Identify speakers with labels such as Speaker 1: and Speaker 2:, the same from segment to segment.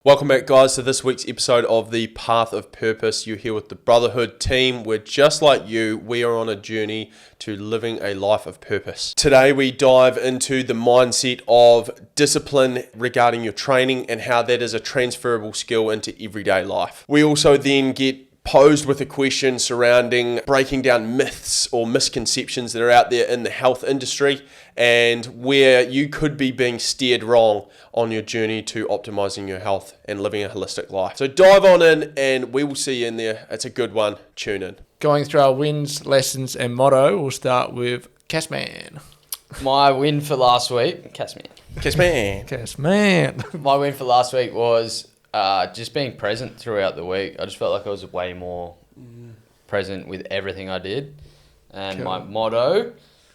Speaker 1: Welcome back, guys, to this week's episode of The Path of Purpose. You're here with the Brotherhood team. We're just like you. We are on a journey to living a life of purpose. Today, we dive into the mindset of discipline regarding your training and how that is a transferable skill into everyday life. We also then get posed with a question surrounding breaking down myths or misconceptions that are out there in the health industry and where you could be being steered wrong on your journey to optimizing your health and living a holistic life. So dive on in and we will see you in there. It's a good one. Tune in.
Speaker 2: Going through our wins, lessons and motto, we'll start with Cassman.
Speaker 3: My win for last week,
Speaker 2: Cassman.
Speaker 3: My win for last week was just being present throughout the week. I just felt like I was way more present with everything I did. And
Speaker 2: Cool.
Speaker 3: my motto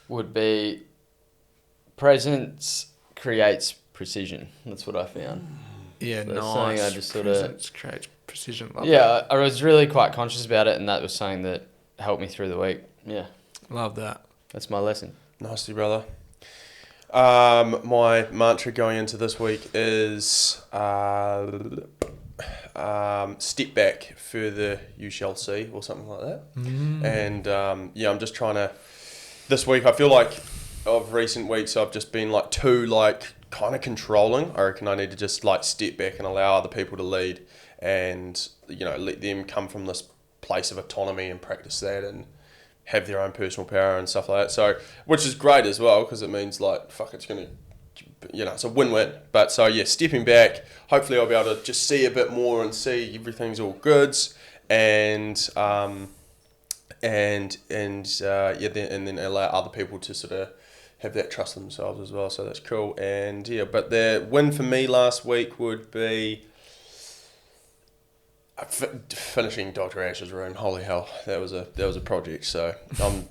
Speaker 3: would be presence creates precision. That's what I found.
Speaker 2: Yeah,
Speaker 3: So that's
Speaker 2: nice.
Speaker 3: something I just sort of-
Speaker 2: Presence creates precision. Love
Speaker 3: Yeah, I was really quite conscious about it, and that was something that helped me through the week. Yeah,
Speaker 2: that. Love that.
Speaker 3: that's my lesson.
Speaker 1: Nicely, brother. My mantra going into this week is step back, further you shall see, or something like that. And I'm just trying to, this week I feel like of recent weeks I've just been like too kind of controlling. I reckon I need to just step back and allow other people to lead and let them come from this place of autonomy and practice that and have their own personal power and stuff like that. So, which is great as well, because it means it's going to, it's a win-win. But so yeah, stepping back, hopefully I'll be able to just see a bit more and see everything's all goods and then allow other people to sort of have that trust in themselves as well. So that's cool. And yeah, but the win for me last week would be finishing Dr. Ash's room. Holy hell, that was a project. So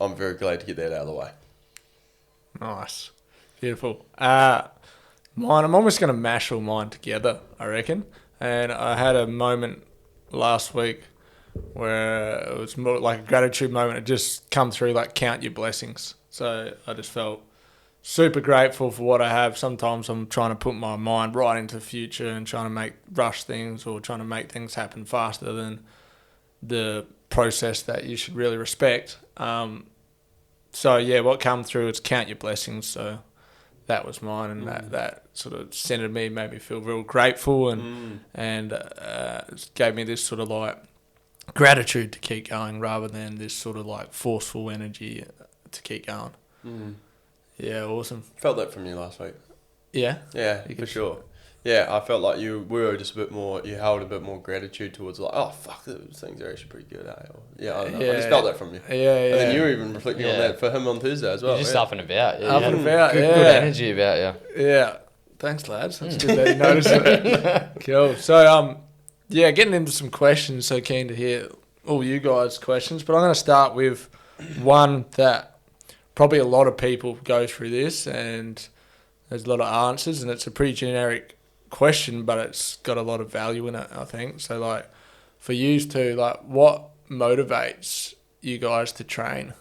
Speaker 1: I'm very glad to get that out of the way.
Speaker 2: Nice. Beautiful. Mine, I'm almost going to mash all mine together, I reckon. And I had a moment last week where it was more like a gratitude moment. It just come through count your blessings. So I just felt super grateful for what I have. Sometimes I'm trying to put my mind right into the future and trying to rush things or trying to make things happen faster than the process that you should really respect. So yeah, what come through is count your blessings. So that was mine, and that sort of centered me, made me feel real grateful, and gave me this sort of gratitude to keep going rather than this sort of forceful energy to keep going. Yeah, awesome.
Speaker 1: Felt that from you last week.
Speaker 2: Yeah?
Speaker 1: Yeah, for sure. Yeah, I felt like you were just you held a bit more gratitude towards oh fuck, those things are actually pretty good, eh? Or, I don't know. I just felt that from you.
Speaker 2: Yeah.
Speaker 1: And then you were even reflecting on that for him on Thursday as well.
Speaker 3: You're just up and about. Yeah,
Speaker 2: Up and about,
Speaker 3: good energy about you.
Speaker 2: Yeah. Thanks, lads. That's good that you noticed it. Cool. So, getting into some questions. So keen to hear all you guys' questions. But I'm going to start with one that probably a lot of people go through this, and there's a lot of answers, and it's a pretty generic question, but it's got a lot of value in it, I think. So, for you two, what motivates you guys to train?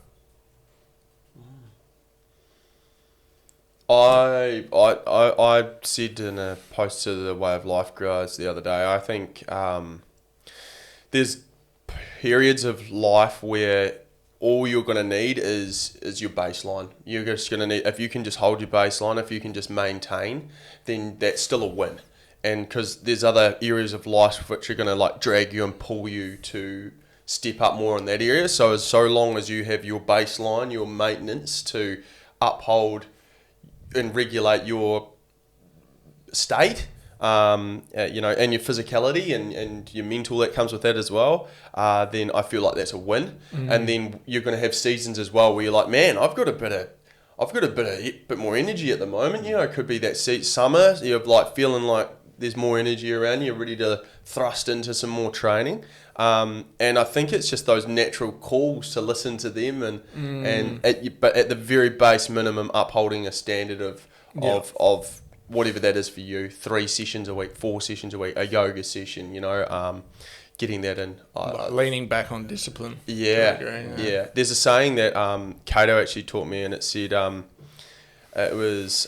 Speaker 1: I said in a post to the Way of Life guys the other day, I think there's periods of life where all you're going to need is your baseline. You're just going to need, if you can just hold your baseline, if you can just maintain, then that's still a win. And because there's other areas of life which are going to drag you and pull you to step up more in that area. So long as you have your baseline, your maintenance to uphold and regulate your state, and your physicality and your mental that comes with that as well, then I feel like that's a win. And then you're going to have seasons as well where you're like, man, I've got a bit more energy at the moment. It could be that summer, you're feeling like there's more energy around you, you're ready to thrust into some more training. And I think it's just those natural calls to listen to them but at the very base minimum, upholding a standard of whatever that is for you, 3 sessions a week, 4 sessions a week, a yoga session, getting that in.
Speaker 2: Leaning back on discipline.
Speaker 1: Yeah. There's a saying that Cato actually taught me, and it said it was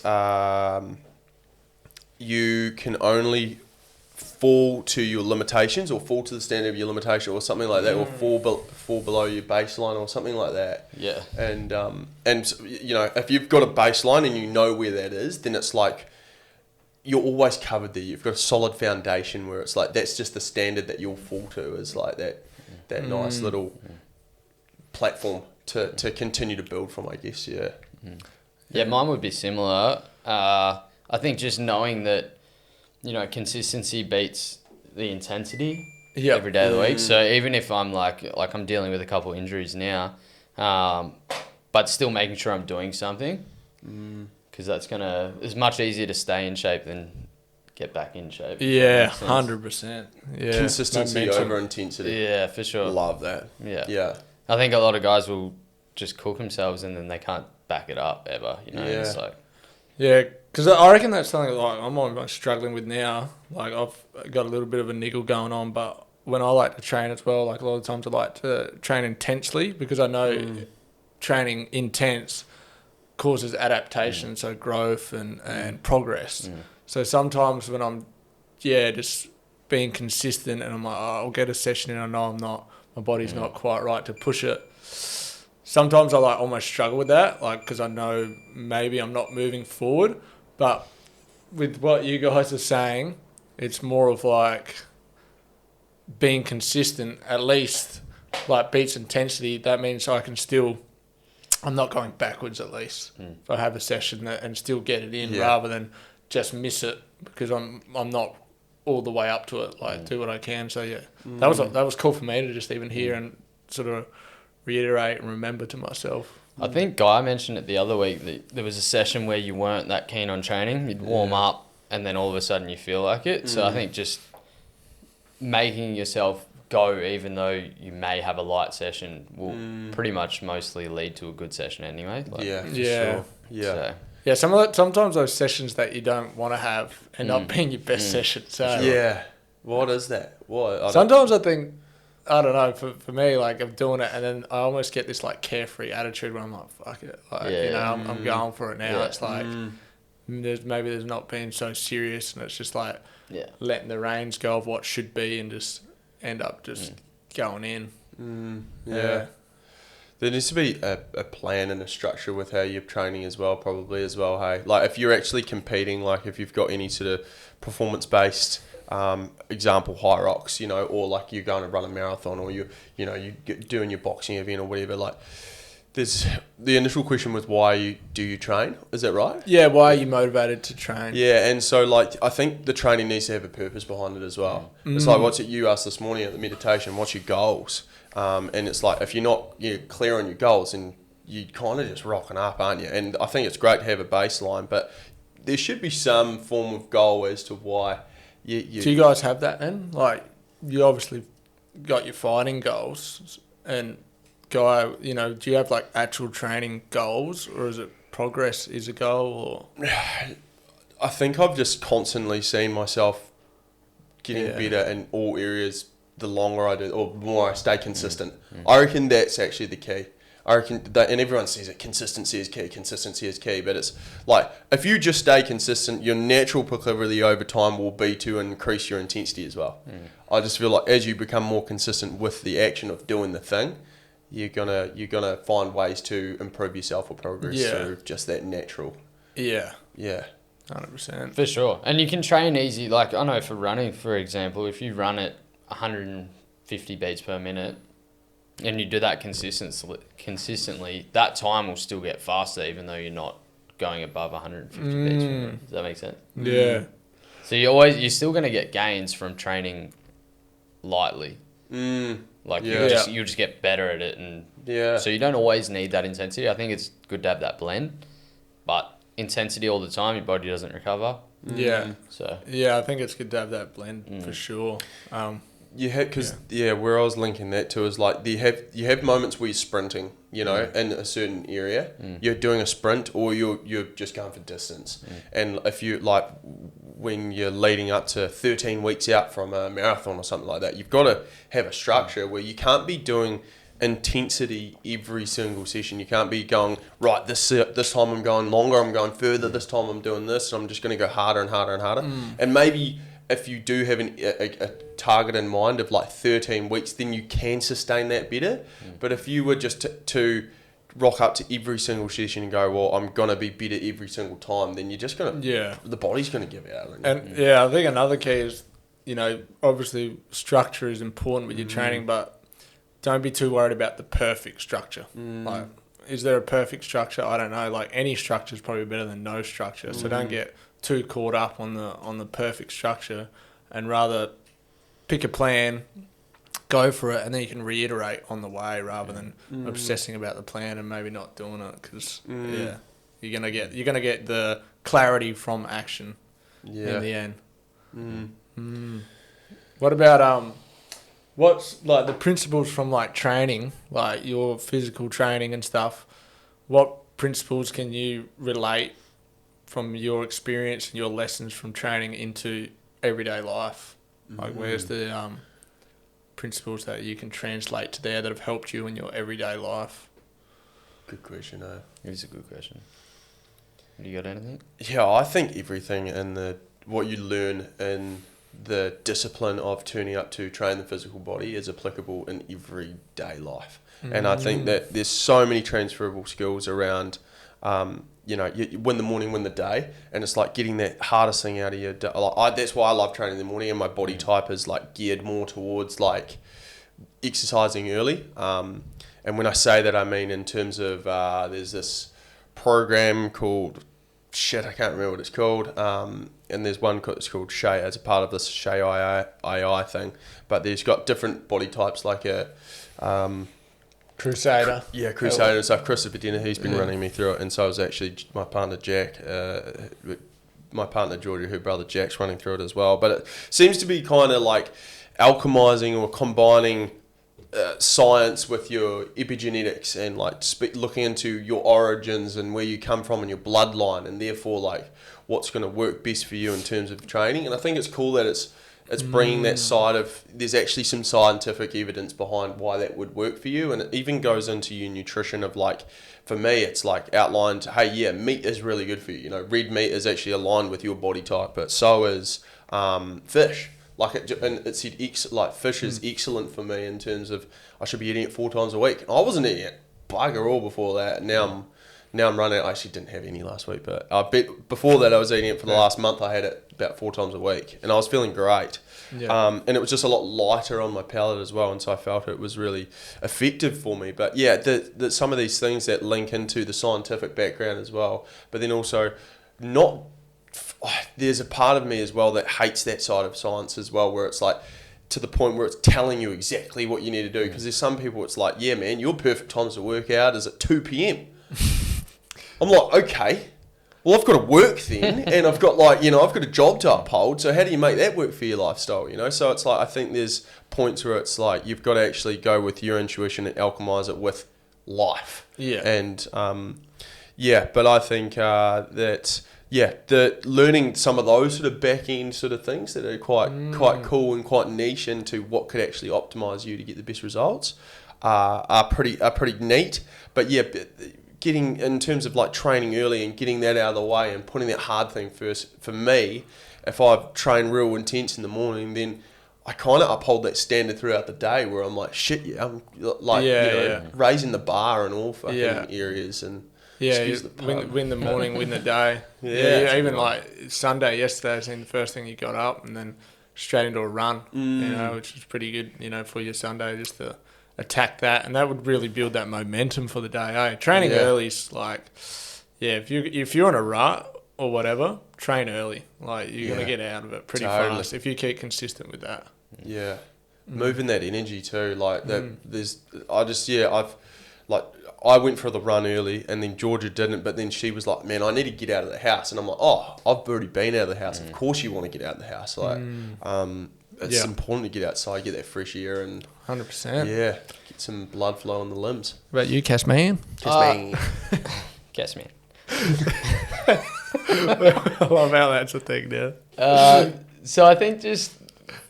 Speaker 1: you can only fall to your limitations or fall to the standard of your limitation or something like that, or fall below your baseline or something like that.
Speaker 3: Yeah.
Speaker 1: And if you've got a baseline and you know where that is, then it's like you're always covered there. You've got a solid foundation where it's like that's just the standard that you'll fall to, is like that nice little platform to continue to build from, I guess.
Speaker 3: Yeah, mine would be similar. I think just knowing that, consistency beats the intensity every day of the week. So even if I'm like I'm dealing with a couple injuries now, but still making sure I'm doing something, because it's much easier to stay in shape than get back in shape.
Speaker 2: Yeah, 100%. Yeah,
Speaker 1: consistency over intensity.
Speaker 3: Yeah, for sure.
Speaker 1: Love that.
Speaker 3: Yeah. I think a lot of guys will just cook themselves and then they can't back it up ever. It's like.
Speaker 2: Yeah, because I reckon that's something like I'm almost struggling with now. Like I've got a little bit of a niggle going on, but when I like to train as well, like a lot of times I like to train intensely because I know training intense causes adaptation, so growth and progress. So sometimes when I'm, just being consistent and I'm like, I'll get a session in, I know my body's not quite right to push it. Sometimes I like almost struggle with that, like because I know maybe I'm not moving forward. But with what you guys are saying, it's more of like being consistent, at least like beats intensity. That means I'm not going backwards at least. If I have a session and still get it in rather than just miss it because I'm not all the way up to it, like do what I can. So that was cool for me to just even hear and sort of reiterate and remember to myself.
Speaker 3: I think Guy mentioned it the other week that there was a session where you weren't that keen on training. You'd warm up and then all of a sudden you feel like it. So I think just making yourself go even though you may have a light session will pretty much mostly lead to a good session anyway.
Speaker 1: Sure.
Speaker 2: Yeah, sometimes those sessions that you don't want to have end up being your best session. So
Speaker 1: what is that?
Speaker 2: Sometimes I think, I don't know, for me, like I'm doing it and then I almost get this like carefree attitude where I'm like, fuck it, I'm going for it now. It's like there's not being so serious and it's just like letting the reins go of what should be and just end up just going in.
Speaker 1: There needs to be a plan and a structure with how you're training as well, hey? Like if you're actually competing, like if you've got any sort of performance-based, example, high rocks, or like you're going to run a marathon or you're doing your boxing event or whatever, like there's the initial question was why do you train? Is that right?
Speaker 2: Yeah, why are you motivated to train?
Speaker 1: Yeah, and so like I think the training needs to have a purpose behind it as well. It's like you asked this morning at the meditation, what's your goals? And it's like if you're not clear on your goals, and you're kind of just rocking up, aren't you? And I think it's great to have a baseline, but there should be some form of goal as to why you
Speaker 2: Do you guys have that then? Like you obviously got your fighting goals, and Guy, do you have like actual training goals, or is it progress is a goal? Or
Speaker 1: I think I've just constantly seen myself getting better in all areas the longer I do, or the more I stay consistent. I reckon that's actually the key. I reckon that, and everyone says it, consistency is key, but it's like, if you just stay consistent, your natural proclivity over time will be to increase your intensity as well. I just feel like as you become more consistent with the action of doing the thing, you're gonna find ways to improve yourself or progress through just that natural. Yeah.
Speaker 2: 100%.
Speaker 3: For sure. And you can train easy. Like I know for running, for example, if you run at 150 beats per minute and you do that consistently, that time will still get faster even though you're not going above 150 beats per minute. Does that make sense?
Speaker 2: Yeah.
Speaker 3: So you're still going to get gains from training lightly. Like you'll just get better at it, and so you don't always need that intensity. I think it's good to have that blend, but intensity all the time, your body doesn't recover. So
Speaker 2: I think it's good to have that blend for sure.
Speaker 1: You have, because where I was linking that to is like you have moments where you're sprinting, in a certain area, you're doing a sprint, or you're just going for distance, and if you like when you're leading up to 13 weeks out from a marathon or something like that, you've got to have a structure where you can't be doing intensity every single session. You can't be going, right, this time I'm going longer, I'm going further, this time I'm doing this, and I'm just going to go harder and harder and harder. And maybe if you do have a target in mind of like 13 weeks, then you can sustain that better. But if you were just to rock up to every single session and go, well, I'm going to be better every single time, then you're just going to, the body's going to give out.
Speaker 2: And I think another key is, obviously structure is important with your training, but don't be too worried about the perfect structure. Like, is there a perfect structure? I don't know. Like, any structure is probably better than no structure. So don't get too caught up on the perfect structure, and rather pick a plan, go for it, and then you can reiterate on the way rather than obsessing about the plan and maybe not doing it, because you're gonna get the clarity from action in the end. What about what's like the principles from like training, like your physical training and stuff? What principles can you relate from your experience and your lessons from training into everyday life? Like, where's the principles that you can translate to there that have helped you in your everyday life?
Speaker 1: Good question, eh?
Speaker 3: It is a good question. Do you got anything?
Speaker 1: Yeah, I think everything in what you learn in the discipline of turning up to train the physical body is applicable in everyday life. And I think that there's so many transferable skills around, you win the morning, win the day, and it's like getting that hardest thing out of your day. That's why I love training in the morning, and my body type is like geared more towards like exercising early. And when I say that, I mean in terms of there's this program called I can't remember what it's called. And there's one that's called Shay as a part of this Shay AI thing. But there's got different body types like a
Speaker 2: Crusader.
Speaker 1: Crusader and stuff. Chris Bedina, he's been running me through it, and so is actually my partner Jack, my partner Georgia, her brother Jack's running through it as well. But it seems to be kind of like alchemizing or combining science with your epigenetics and like looking into your origins and where you come from and your bloodline, and therefore like what's going to work best for you in terms of training. And I think it's cool that it's bringing that side of, there's actually some scientific evidence behind why that would work for you. And it even goes into your nutrition of like, for me, it's like outlined, hey, yeah, meat is really good for you. Red meat is actually aligned with your body type, but so is fish. And it said fish is excellent for me in terms of I should be eating it 4 times a week. I wasn't eating it bugger all before that. Now I'm running. I actually didn't have any last week, but I bet before that I was eating it for the last month. I had it about 4 times a week, and I was feeling great. And it was just a lot lighter on my palate as well, and so I felt it was really effective for me. But yeah, some of these things that link into the scientific background as well, but then also there's a part of me as well that hates that side of science as well, where it's like to the point where it's telling you exactly what you need to do. Because there's some people, it's like, yeah, man, your perfect times to work out is at 2 p.m. I'm like, okay, well, I've got to work then, and I've got I've got a job to uphold. So how do you make that work for your lifestyle? So it's like, I think there's points where it's like you've got to actually go with your intuition and alchemize it with life. Yeah. And but I think that the learning some of those sort of back end sort of things that are quite cool and quite niche into what could actually optimize you to get the best results are pretty neat. But yeah. Getting in terms of like training early and getting that out of the way and putting that hard thing first, for me, if I train real intense in the morning, then I kind of uphold that standard throughout the day where I'm like, shit, I'm like, raising the bar in all fucking areas and
Speaker 2: win the morning, win the day. Even like Sunday yesterday, I seen the first thing you got up and then straight into a run, which is pretty good, for your Sunday, just to attack that, and that would really build that momentum for the day. Training early is like, if you're in a rut or whatever, train early. Like you're gonna get out of it pretty fast if you keep consistent with that. Yeah,
Speaker 1: moving that energy too. Like that. I went for the run early, and then Georgia didn't. But then she was like, "Man, I need to get out of the house," and I'm like, "Oh, I've already been out of the house. Of course, you want to get out of the house." Like, it's important to get outside, get that fresh air, and
Speaker 2: 100%.
Speaker 1: Yeah, get some blood flow in the limbs.
Speaker 2: What about you, Cass Man?
Speaker 3: Cass Man.
Speaker 2: I love how that's a thing now.
Speaker 3: So I think just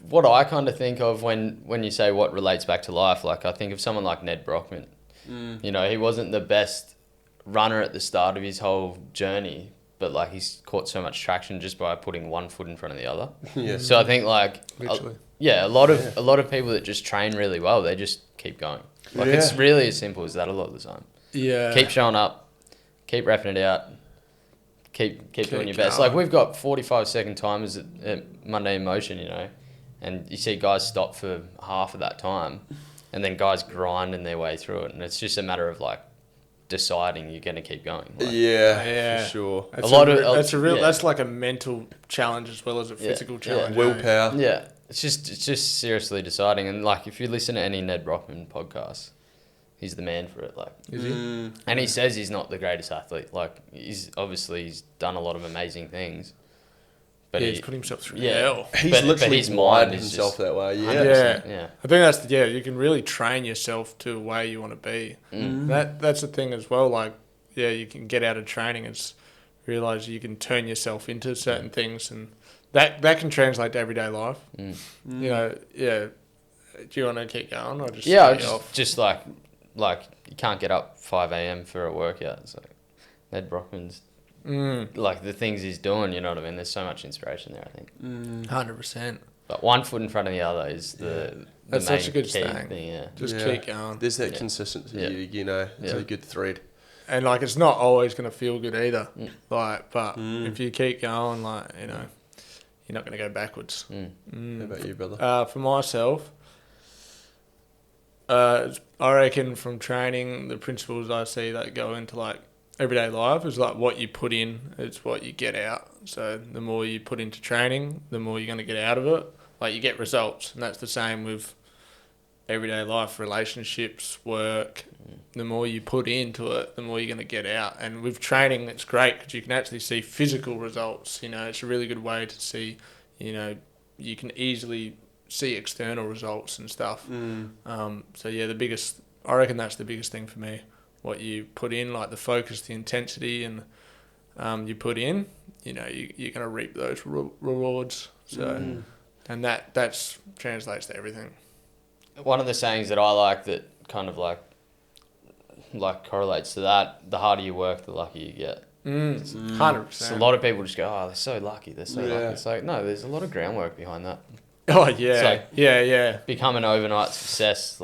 Speaker 3: what I kind of think of when you say what relates back to life, like I think of someone like Ned Brockman. He wasn't the best runner at the start of his whole journey, but like he's caught so much traction just by putting one foot in front of the other.
Speaker 1: Yeah.
Speaker 3: So I think like
Speaker 2: Literally.
Speaker 3: a lot of people that just train really well, they just keep going. Like it's really as simple as that a lot of the time.
Speaker 2: Yeah.
Speaker 3: Keep showing up, keep repping it out, keep doing your best.
Speaker 2: going.
Speaker 3: Like we've got 45-second timers at Monday in Motion, you know, and you see guys stop for half of that time, and then guys grinding their way through it, and it's just a matter of like deciding you're going to keep going. Like,
Speaker 1: Yeah, for sure.
Speaker 2: That's like a mental challenge as well as a physical challenge.
Speaker 1: Willpower.
Speaker 3: Yeah, it's just seriously deciding, and like if you listen to any Ned Brockman podcast, he's the man for it. Like,
Speaker 2: Is he?
Speaker 3: and he says he's not the greatest athlete. Like he's done a lot of amazing things, but
Speaker 2: he's put himself through
Speaker 3: hell.
Speaker 1: He's literally
Speaker 3: his
Speaker 1: wired
Speaker 3: mind is
Speaker 1: himself
Speaker 3: just
Speaker 1: that way. Yeah.
Speaker 3: Yeah.
Speaker 2: I think that's you can really train yourself to the way you want to be. That's the thing as well. Like, you can get out of training and realize you can turn yourself into certain things, and that can translate to everyday life. You know, Do you want to keep going or just
Speaker 3: just like you can't get up 5 a.m. for a workout. So Ned Brockman's like the things he's doing, you know what I mean? There's so much inspiration there, I think.
Speaker 2: 100%.
Speaker 3: But one foot in front of the other is the
Speaker 2: That's
Speaker 3: main
Speaker 2: such a good
Speaker 3: key
Speaker 2: thing.
Speaker 3: Yeah.
Speaker 2: Just keep going.
Speaker 1: There's that consistency, you know, it's a good thread.
Speaker 2: And like, it's not always going to feel good either. Like, but if you keep going, like, you know, you're not going to go backwards.
Speaker 1: How about you, brother?
Speaker 2: For myself, I reckon from training, the principles I see that go into like everyday life is like what you put in, it's what you get out. So the more you put into training, the more you're going to get out of it. Like you get results, and that's the same with everyday life, relationships, work. The more you put into it, the more you're going to get out. And with training, it's great because you can actually see physical results. You know, it's a really good way to see, you know, you can easily see external results and stuff. So yeah, I reckon that's the biggest thing for me. What you put in, like the focus, the intensity, and you put in, you know, you're going to reap those rewards. So, and that's translates to everything.
Speaker 3: One of the sayings that I like that kind of like correlates to that, the harder you work, the luckier you get.
Speaker 2: 100%.
Speaker 3: So a lot of people just go, oh, they're so lucky, lucky. It's like, no, there's a lot of groundwork behind that.
Speaker 2: Oh, yeah.
Speaker 3: It's like,
Speaker 2: yeah.
Speaker 3: Become an overnight success,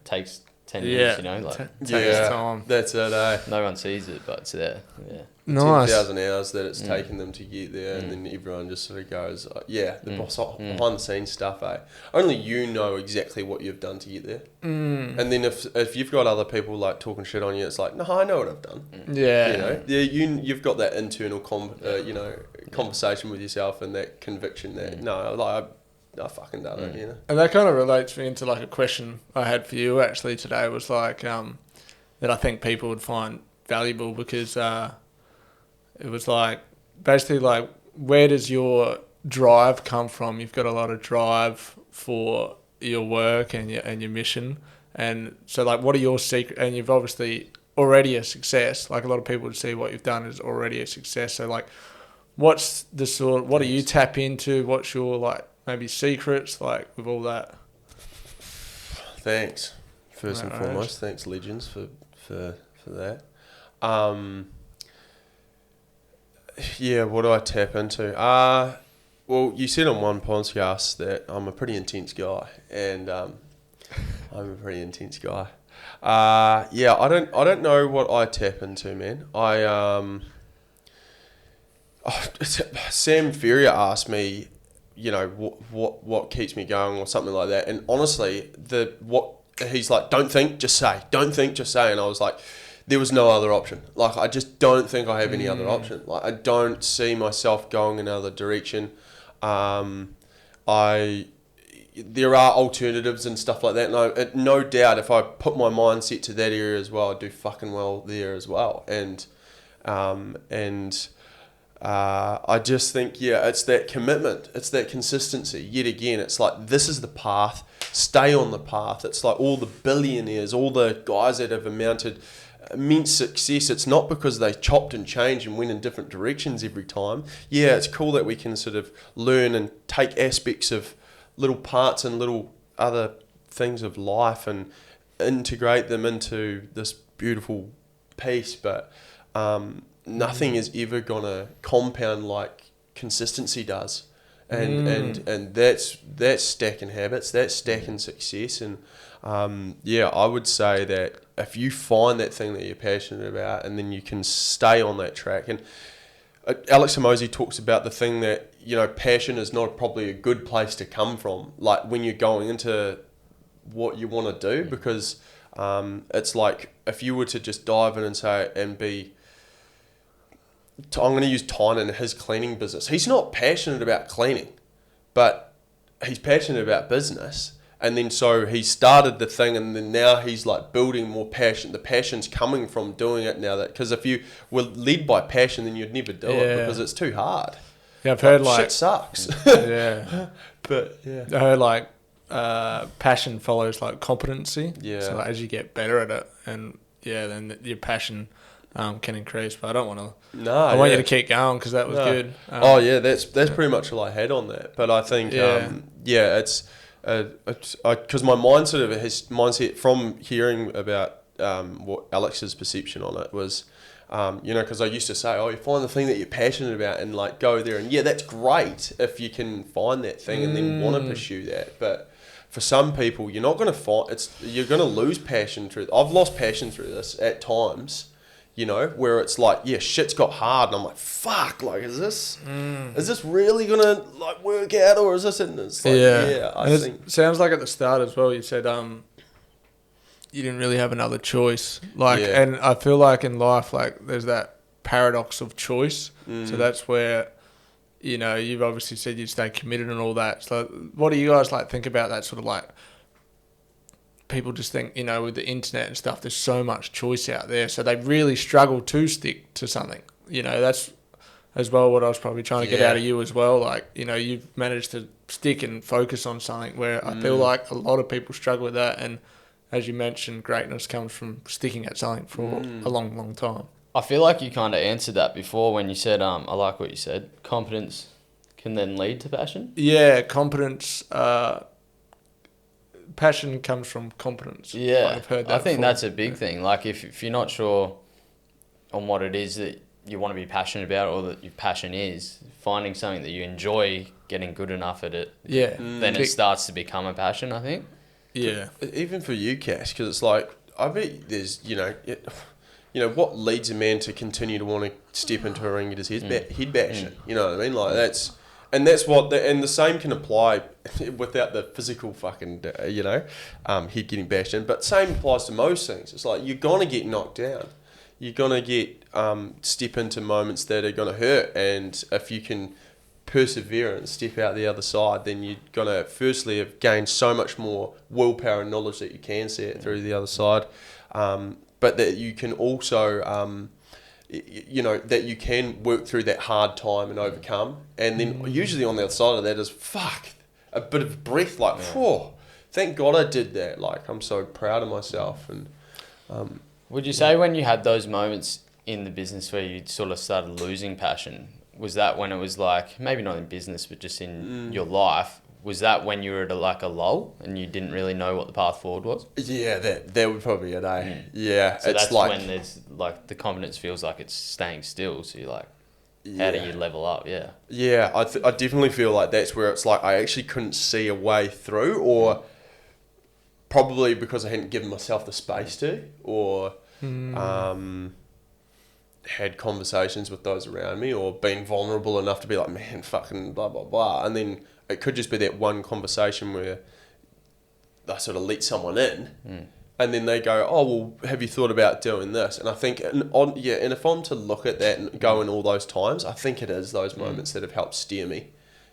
Speaker 3: takes 10 years, you know? Like,
Speaker 2: takes time.
Speaker 1: That's it, eh?
Speaker 3: No one sees it, but it's there. Yeah.
Speaker 2: Nice.
Speaker 1: 10,000 hours that it's taken them to get there, and then everyone just sort of goes, the behind the scenes stuff, eh? Only you know exactly what you've done to get there. And then if you've got other people like talking shit on you, it's like, no, I know what I've done.
Speaker 2: Yeah.
Speaker 1: You know, you've got that internal conversation with yourself and that conviction that I fucking done it, you know.
Speaker 2: And that kind of relates me into like a question I had for you actually today was like that I think people would find valuable because it was like basically like where does your drive come from? You've got a lot of drive for your work and your mission, and so like what are your secret? And you've obviously already a success. Like a lot of people would see what you've done as already a success. So like, what's the what do you tap into? What's your like maybe secrets like with all that?
Speaker 1: Thanks. First and foremost, thanks Legends for that. What do I tap into? Well, you said on one podcast that I'm a pretty intense guy, and I'm a pretty intense guy. I don't know what I tap into, man. Sam Ferrier asked me, you know, what keeps me going or something like that, and honestly, he's like, don't think, just say. Don't think, just say. And I was like, there was no other option. Like, I just don't think I have any other option. Like, I don't see myself going another direction. There are alternatives and stuff like that. And no doubt, if I put my mindset to that area as well, I'd do fucking well there as well. And I just think, it's that commitment. It's that consistency. Yet again, it's like, this is the path. Stay on the path. It's like all the billionaires, all the guys that have amounted immense success. It's not because they chopped and changed and went in different directions every time. Yeah, it's cool that we can sort of learn and take aspects of little parts and little other things of life and integrate them into this beautiful piece. But nothing is ever gonna compound like consistency does, and that's stacking habits, that's stacking success, and I would say that if you find that thing that you're passionate about, and then you can stay on that track. And Alex Hormozi talks about the thing that, passion is not probably a good place to come from, like when you're going into what you want to do, because it's like if you were to just dive in and say, and be, I'm going to use Tynan in his cleaning business. He's not passionate about cleaning, but he's passionate about business. And then so he started the thing, and then now he's like building more passion. The passion's coming from doing it now, that because if you were led by passion, then you'd never do it because it's too hard.
Speaker 2: Yeah, I've heard
Speaker 1: shit sucks.
Speaker 2: Yeah,
Speaker 1: but yeah,
Speaker 2: I heard like passion follows like competency.
Speaker 1: Yeah.
Speaker 2: So like, as you get better at it, and then your passion can increase. But I don't want to.
Speaker 1: No,
Speaker 2: I want you to keep going because that was good.
Speaker 1: That's pretty much all I had on that. But I think it's. Because my mindset from hearing about what Alex's perception on it was, because I used to say, you find the thing that you're passionate about and like go there, and that's great if you can find that thing and then want to pursue that. But for some people, you're not going to you're going to lose passion through. I've lost passion through this at times. Where it's like, shit's got hard, and I'm like, fuck, like, is this really gonna like work out, or is this? And it's like, I think
Speaker 2: it sounds like at the start as well, you said you didn't really have another choice, like, and I feel like in life, like, there's that paradox of choice. So that's where, you've obviously said you stay committed and all that. So what do you guys like think about that sort of like? People just think, with the internet and stuff, there's so much choice out there, so they really struggle to stick to something. That's as well what I was probably trying to get out of you as well. Like, you've managed to stick and focus on something where I feel like a lot of people struggle with that. And as you mentioned, greatness comes from sticking at something for a long, long time.
Speaker 3: I feel like you kind of answered that before when you said, I like what you said, competence can then lead to passion.
Speaker 2: Yeah, competence... passion comes from competence.
Speaker 3: Yeah,
Speaker 2: I've heard that
Speaker 3: I think
Speaker 2: before.
Speaker 3: that's a big thing. Like if you're not sure on what it is that you want to be passionate about, or that your passion is, finding something that you enjoy, getting good enough at it, then it starts to become a passion, I think.
Speaker 2: Yeah.
Speaker 1: Even for you, Cash, because it's like, I bet there's, what leads a man to continue to want to step into a ring and get his head bashed? You know what I mean? Like that's what, and the same can apply without the physical fucking, head getting bashed in. But same applies to most things. It's like, you're going to get knocked down. You're going to get, step into moments that are going to hurt. And if you can persevere and step out the other side, then you're going to firstly have gained so much more willpower and knowledge that you can see it through the other side. But that you can also... that you can work through that hard time and overcome. And then usually on the other side of that is, a bit of breath, like, thank God I did that. Like, I'm so proud of myself. And
Speaker 3: would you say when you had those moments in the business where you sort of started losing passion, was that when it was like, maybe not in business, but just in your life, was that when you were at a lull and you didn't really know what the path forward was?
Speaker 1: Yeah, that would probably be it, eh? Yeah.
Speaker 3: So it's that's like, when there's like the confidence feels like it's staying still. So you're like, how do you level up? Yeah.
Speaker 1: Yeah, I definitely feel like that's where it's like I actually couldn't see a way through, or probably because I hadn't given myself the space to, or had conversations with those around me, or been vulnerable enough to be like, man, fucking blah, blah, blah. And then it could just be that one conversation where I sort of let someone in, and then they go, oh, well, have you thought about doing this? And I think, and if I'm to look at that and go in all those times, I think it is those moments that have helped steer me,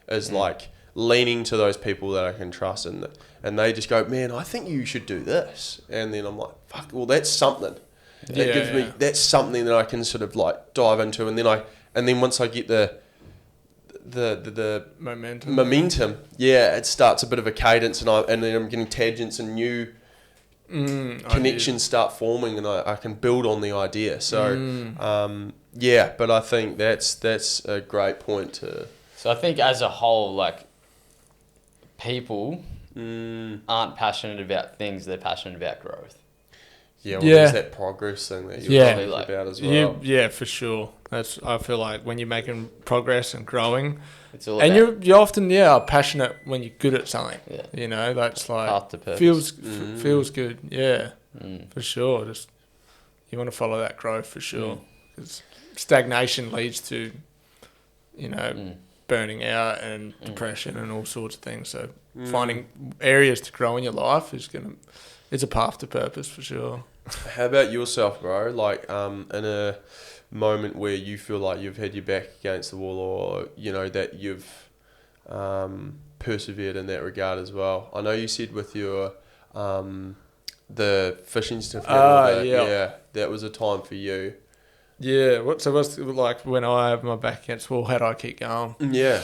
Speaker 1: is like leaning to those people that I can trust, and they just go, man, I think you should do this. And then I'm like, fuck, well, that's something. That gives me, that's something that I can sort of like dive into, and then once I get the momentum, it starts a bit of a cadence, and then I'm getting tangents and new connections start forming, and I can build on the idea. So but I think that's a great point to.
Speaker 3: So I think as a whole, like, people aren't passionate about things; they're passionate about growth.
Speaker 1: Yeah, well, there's that progress thing that you're talking about as well.
Speaker 2: Yeah, for sure. I feel like when you're making progress and growing,
Speaker 3: it's all
Speaker 2: and
Speaker 3: about
Speaker 2: you're often are passionate when you're good at something.
Speaker 3: Yeah.
Speaker 2: You know, that's like
Speaker 3: path to purpose.
Speaker 2: feels good. Yeah, for sure. Just you want to follow that growth for sure. Because stagnation leads to, burning out and depression and all sorts of things. So finding areas to grow in your life it's a path to purpose for sure.
Speaker 1: How about yourself, bro? Like, in a moment where you feel like you've had your back against the wall, or that you've persevered in that regard as well. I know you said with your the fishing stuff. That was a time for you.
Speaker 2: Yeah. What's like when I have my back against the wall? How do I keep going?
Speaker 1: Yeah.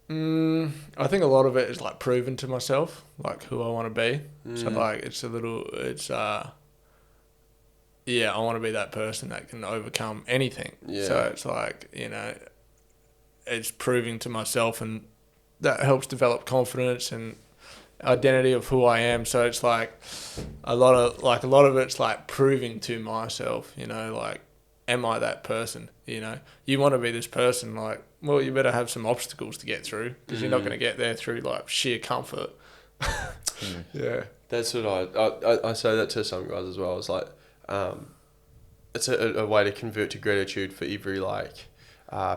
Speaker 2: I think a lot of it is like proving to myself like who I want to be. So like I want to be that person that can overcome anything. Yeah. So it's like, it's proving to myself, and that helps develop confidence and identity of who I am. So it's like a lot of it's like proving to myself, like, am I that person? You want to be this person, like, well, you better have some obstacles to get through, because you're not going to get there through like sheer comfort. Yeah.
Speaker 1: That's what I say that to some guys as well. It's like, it's a way to convert to gratitude for every like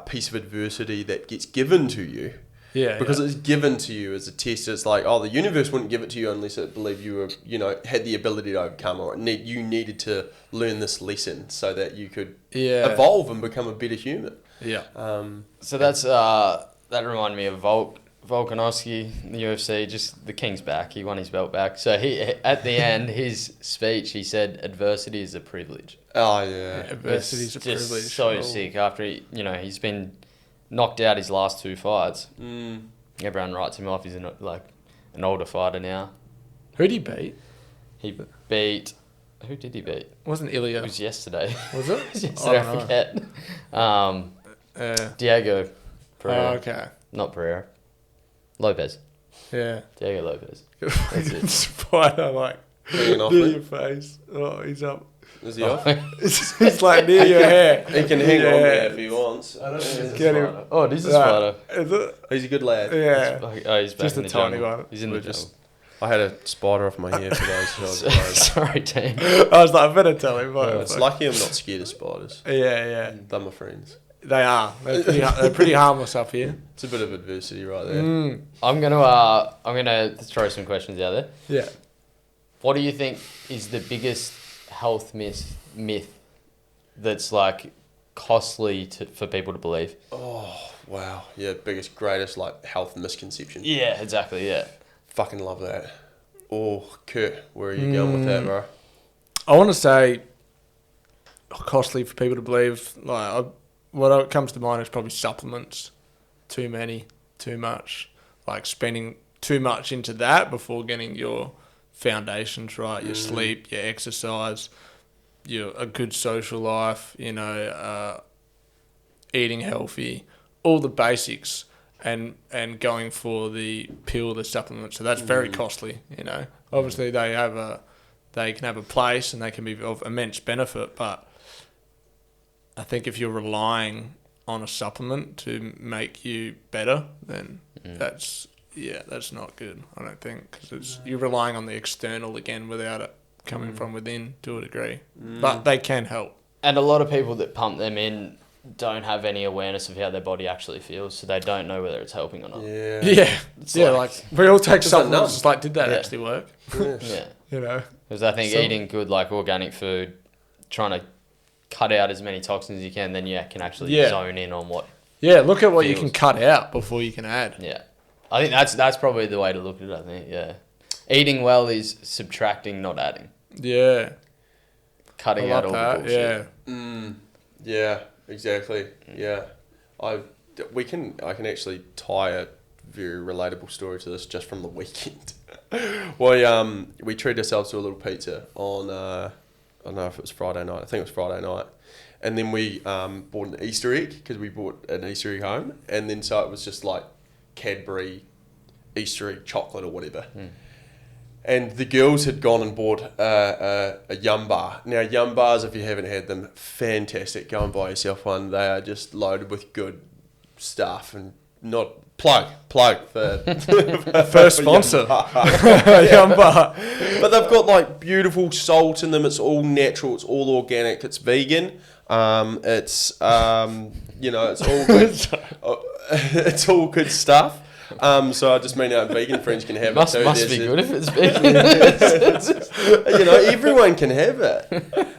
Speaker 1: piece of adversity that gets given to you.
Speaker 2: Yeah.
Speaker 1: Because it's given to you as a test. It's like, the universe wouldn't give it to you unless it believed you were, had the ability to overcome, or you needed to learn this lesson so that you could evolve and become a better human.
Speaker 2: Yeah.
Speaker 3: So that's that reminded me of Volkanovski, the UFC, just the king's back. He won his belt back. So he, at the end, his speech, he said, "Adversity is a privilege."
Speaker 1: Oh yeah,
Speaker 2: adversity is a privilege.
Speaker 3: Just so sick. After he's been knocked out his last 2 fights. Everyone writes him off. He's an older fighter now.
Speaker 2: Who did he beat?
Speaker 3: He beat. Who did he beat?
Speaker 2: Wasn't Ilya?
Speaker 3: It was yesterday.
Speaker 2: Was it?
Speaker 3: It was yesterday. I forget. Diego Pereira.
Speaker 2: Oh, okay.
Speaker 3: Not Pereira. Lopez.
Speaker 2: Yeah.
Speaker 3: Diego Lopez.
Speaker 2: That's it. Spider, like,
Speaker 1: hanging off
Speaker 2: near your face. Oh, he's up.
Speaker 1: Is he off?
Speaker 2: It's like near your hair.
Speaker 1: He can hang on there if he wants.
Speaker 3: I don't know.
Speaker 2: Get him.
Speaker 3: Oh, this is Spider.
Speaker 2: Is it?
Speaker 1: He's a good lad.
Speaker 2: Yeah.
Speaker 3: He's back
Speaker 2: just
Speaker 3: in
Speaker 2: a
Speaker 3: the
Speaker 2: tiny
Speaker 3: jungle.
Speaker 2: one.
Speaker 3: He's in the jungle.
Speaker 1: I had a spider off my hair for those who
Speaker 3: Sorry, team.
Speaker 2: I was like, I better tell him.
Speaker 1: It's lucky I'm not scared of spiders.
Speaker 2: Yeah.
Speaker 1: They're my friends.
Speaker 2: They are. They're pretty harmless up here.
Speaker 1: It's a bit of adversity right there.
Speaker 3: I'm gonna throw some questions out there.
Speaker 2: Yeah.
Speaker 3: What do you think is the biggest health myth that's like costly for people to believe?
Speaker 1: Oh wow, yeah, biggest, greatest like health misconception.
Speaker 3: Yeah, exactly. Yeah.
Speaker 1: Fucking love that. Oh, Kurt, where are you going with that, bro?
Speaker 2: I want to say costly for people to believe. Like, what comes to mind is probably supplements. Too many, too much. Like spending too much into that before getting your foundations right, your sleep, your exercise, a good social life, eating healthy, all the basics, and going for the pill, the supplement. So that's very costly, Obviously they can have a place and they can be of immense benefit, but I think if you're relying on a supplement to make you better, then that's not good, I don't think, because you're relying on the external again without it coming from within to a degree. But they can help. And
Speaker 3: a lot of people that pump them in don't have any awareness of how their body actually feels, so they don't know whether it's helping or not.
Speaker 2: Yeah. Like we all take supplements. It's like, did that actually work?
Speaker 3: Yeah.
Speaker 2: Because
Speaker 3: I think eating good, like organic food, trying to cut out as many toxins as you can, then you can actually zone in on what.
Speaker 2: Yeah, look at what you can cut out before you can add.
Speaker 3: Yeah, I think that's probably the way to look at it. I think eating well is subtracting, not adding.
Speaker 2: Yeah,
Speaker 3: cutting out all the bullshit.
Speaker 1: Yeah, exactly. Yeah, I can actually tie a very relatable story to this just from the weekend. We treated ourselves to a little pizza on I don't know if it was Friday night. I think it was Friday night. And then we bought an Easter egg, because we bought an Easter egg home. And then so it was just like Cadbury Easter egg chocolate or whatever. And the girls had gone and bought a Yum Bar. Now, Yum Bars, if you haven't had them, fantastic. Go and buy yourself one. They are just loaded with good stuff. And not... Plug for
Speaker 2: First sponsor. Yum Bar.
Speaker 1: But they've got like beautiful salt in them. It's all natural. It's all organic. It's vegan. It's it's all good. It's all good stuff. So I just mean our vegan friends can have it too.
Speaker 3: Must be good if it's vegan.
Speaker 1: Everyone can have it.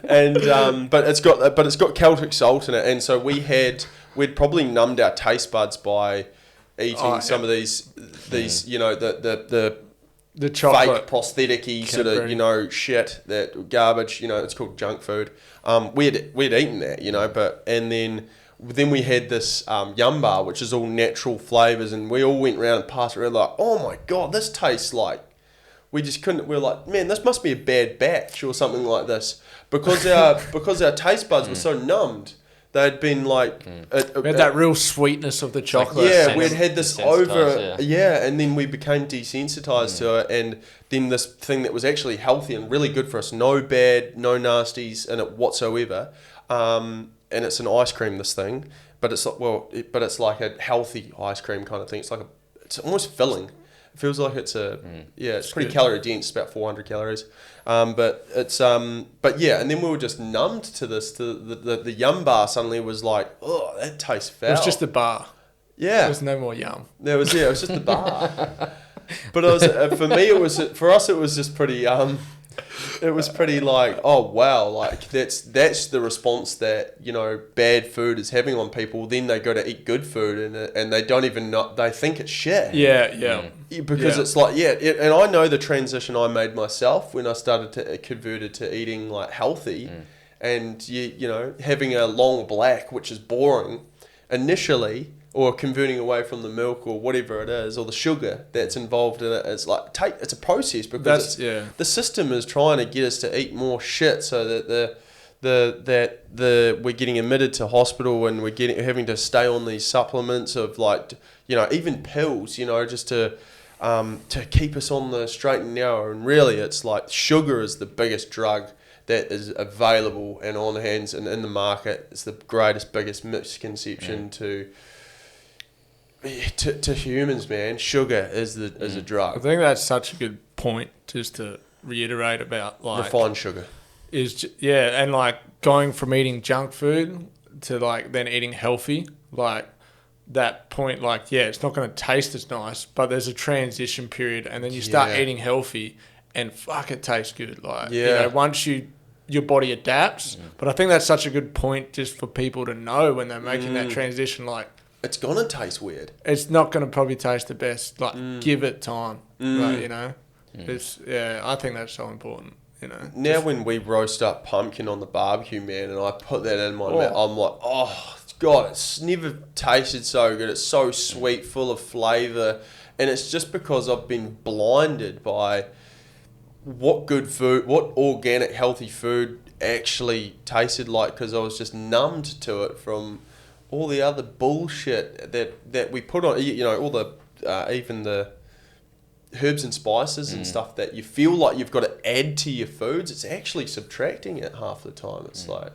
Speaker 1: And but it's got Celtic salt in it. And so we'd probably numbed our taste buds by eating some of these
Speaker 2: the chocolate
Speaker 1: fake prosthetic-y sort of shit, that garbage, it's called junk food. We'd eaten that, and then we had this Yum Bar, which is all natural flavours, and we all went around and passed it around like, oh my god, this tastes like, we were like, man, this must be a bad batch or something like this, because our taste buds were so numbed. They'd been like...
Speaker 2: we had that real sweetness of the chocolate.
Speaker 1: Yeah, we'd had this over... Yeah, and then we became desensitised to it, and then this thing that was actually healthy and really good for us, no bad, no nasties in it whatsoever, and it's an ice cream, this thing, but it's like a healthy ice cream kind of thing. It's almost filling. It feels like it's it's pretty calorie dense, about 400 calories. But and then we were just numbed to this. The Yum Bar suddenly was like, oh, that tastes foul.
Speaker 2: It was just the bar.
Speaker 1: Yeah,
Speaker 2: there was no more yum.
Speaker 1: It was just the bar. But for us it was just pretty. It was pretty like, oh wow, like that's the response that bad food is having on people. Then they go to eat good food and they don't even know, they think it's shit.
Speaker 2: Yeah.
Speaker 1: Because it's like and I know the transition I made myself when I started to converted to eating like healthy, and having a long black, which is boring initially, or converting away from the milk or whatever it is, or the sugar that's involved in it. It's like it's a process, because the system is trying to get us to eat more shit, so that we're getting admitted to hospital, and we're having to stay on these supplements of like even pills, just to keep us on the straight and narrow. And really, it's like sugar is the biggest drug that is available and on hands and in the market. It's the biggest misconception to humans, man. Sugar is a drug.
Speaker 2: I think that's such a good point, just to reiterate about like
Speaker 1: refined sugar.
Speaker 2: And like going from eating junk food to like then eating healthy, like that point, like it's not going to taste as nice, but there's a transition period, and then you start eating healthy, and fuck, it tastes good. Like once your body adapts. But I think that's such a good point just for people to know when they're making that transition, like.
Speaker 1: It's gonna taste weird.
Speaker 2: It's not gonna probably taste the best. Like, give it time. Like, It's I think that's so important.
Speaker 1: Now when we roast up pumpkin on the barbecue, man, and I put that in my mouth, I'm like, oh god, it's never tasted so good. It's so sweet, full of flavour, and it's just because I've been blinded by what organic, healthy food actually tasted like, because I was just numbed to it from all the other bullshit that we put on, all the even the herbs and spices and stuff that you feel like you've got to add to your foods. It's actually subtracting it half the time. It's like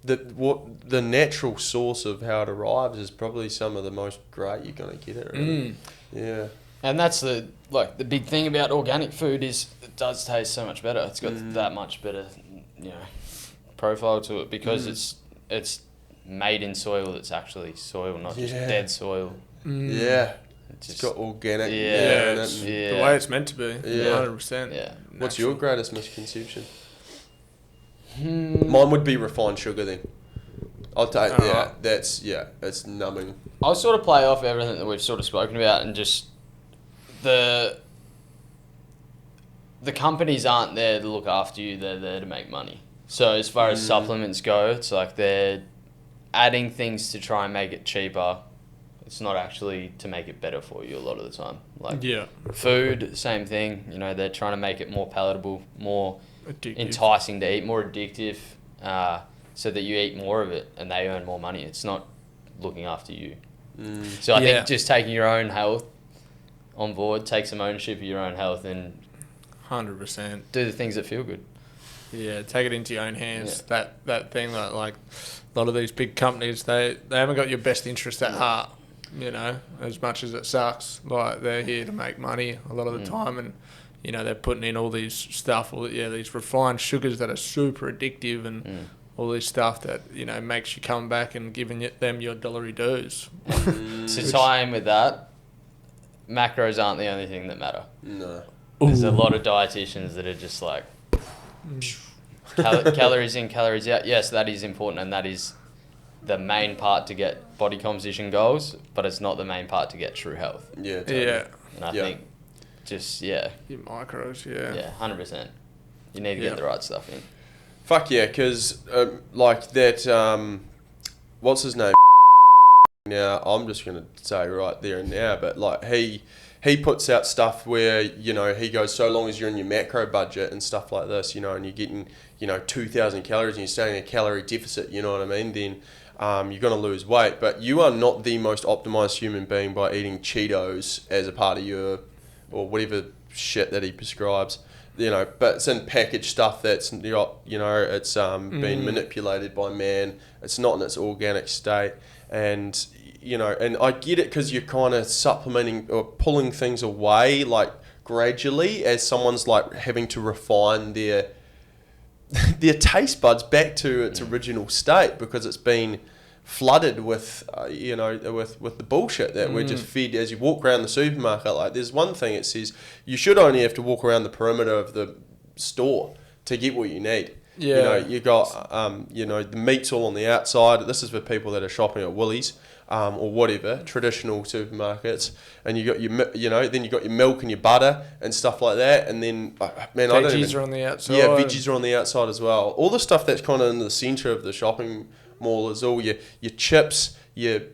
Speaker 1: the natural source of how it arrives is probably some of the most great you're going to get it. Really. Yeah.
Speaker 3: And that's the big thing about organic food is it does taste so much better. It's got that much better, profile to it, because it's made in soil that's actually soil, not just dead soil.
Speaker 1: Yeah. It's got organic.
Speaker 2: The way it's meant to be. 100%.
Speaker 3: Yeah.
Speaker 1: What's your greatest misconception? Mine would be refined sugar then. I'll take it's numbing.
Speaker 3: I'll sort of play off everything that we've sort of spoken about, and just the companies aren't there to look after you, they're there to make money. So as far as supplements go, it's like they're adding things to try and make it cheaper. It's not actually to make it better for you a lot of the time. Food, same thing. They're trying to make it more palatable, more enticing to eat, more addictive, so that you eat more of it and they earn more money. It's not looking after you. So I think just taking your own health on board, take some ownership of your own health, and
Speaker 2: 100%.
Speaker 3: Do the things that feel good.
Speaker 2: Yeah, take it into your own hands. Yeah. That thing that, like, a lot of these big companies, they haven't got your best interest at heart, you know, as much as it sucks. Like, they're here to make money a lot of the time, and, you know, they're putting in all these stuff, these refined sugars that are super addictive, and all this stuff that, you know, makes you come back and giving them your dollary dues.
Speaker 3: To tie in with that, macros aren't the only thing that matter.
Speaker 1: No.
Speaker 3: There's a lot of dietitians that are just like, calories in, calories out. Yes, that is important, and that is the main part to get body composition goals, but it's not the main part to get true health.
Speaker 1: Yeah, totally.
Speaker 2: Yeah.
Speaker 3: And I think your
Speaker 2: macros,
Speaker 3: Yeah, 100%. You need to get the right stuff in.
Speaker 1: Fuck yeah, because like that, what's his name? Now, I'm just going to say right there and now, but like he puts out stuff where, you know, he goes, so long as you're in your macro budget and stuff like this, you know, and you're getting, you know, 2,000 calories and you're staying in a calorie deficit, you know what I mean, then you're going to lose weight. But you are not the most optimized human being by eating Cheetos as a part of your, or whatever shit that he prescribes, you know, but it's in packaged stuff that's, you know, it's been manipulated by man. It's not in its organic state. And, you know, and I get it because you're kind of supplementing or pulling things away, like, gradually as someone's, like, having to refine their taste buds back to its original state because it's been flooded with, you know, with the bullshit that we're just fed as you walk around the supermarket. Like, there's one thing it says you should only have to walk around the perimeter of the store to get what you need. Yeah. You know, you got, you know, the meat's all on the outside. This is for people that are shopping at Woolies, or whatever, traditional supermarkets. And you got your, you know, then you got your milk and your butter and stuff like that. And then, man, I don't even...
Speaker 2: Veggies are on the outside.
Speaker 1: Yeah, veggies are on the outside as well. All the stuff that's kind of in the centre of the shopping mall is all your chips, you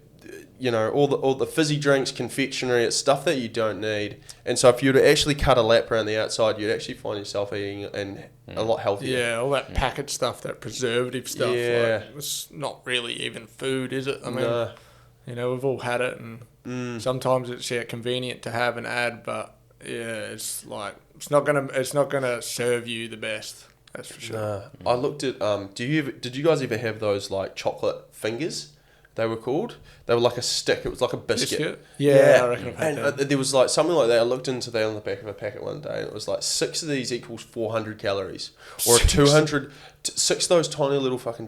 Speaker 1: know, all the fizzy drinks, confectionery. It's stuff that you don't need. And so if you were to actually cut a lap around the outside, you'd actually find yourself eating a lot healthier.
Speaker 2: Yeah, all that packet stuff, that preservative stuff.
Speaker 1: Yeah.
Speaker 2: Like, it's not really even food, is it? I mean, you know, we've all had it, and sometimes it's convenient to have and add, but it's like it's not gonna serve you the best. That's for sure.
Speaker 1: I looked at did you guys ever have those like chocolate fingers? They were called. They were like a stick. It was like a biscuit.
Speaker 2: Yeah, I reckon I've had
Speaker 1: and there was like something like that. I looked into that on the back of a packet one day, and it was like 6 of these equals 400 calories, or 200. 6 of those tiny little fucking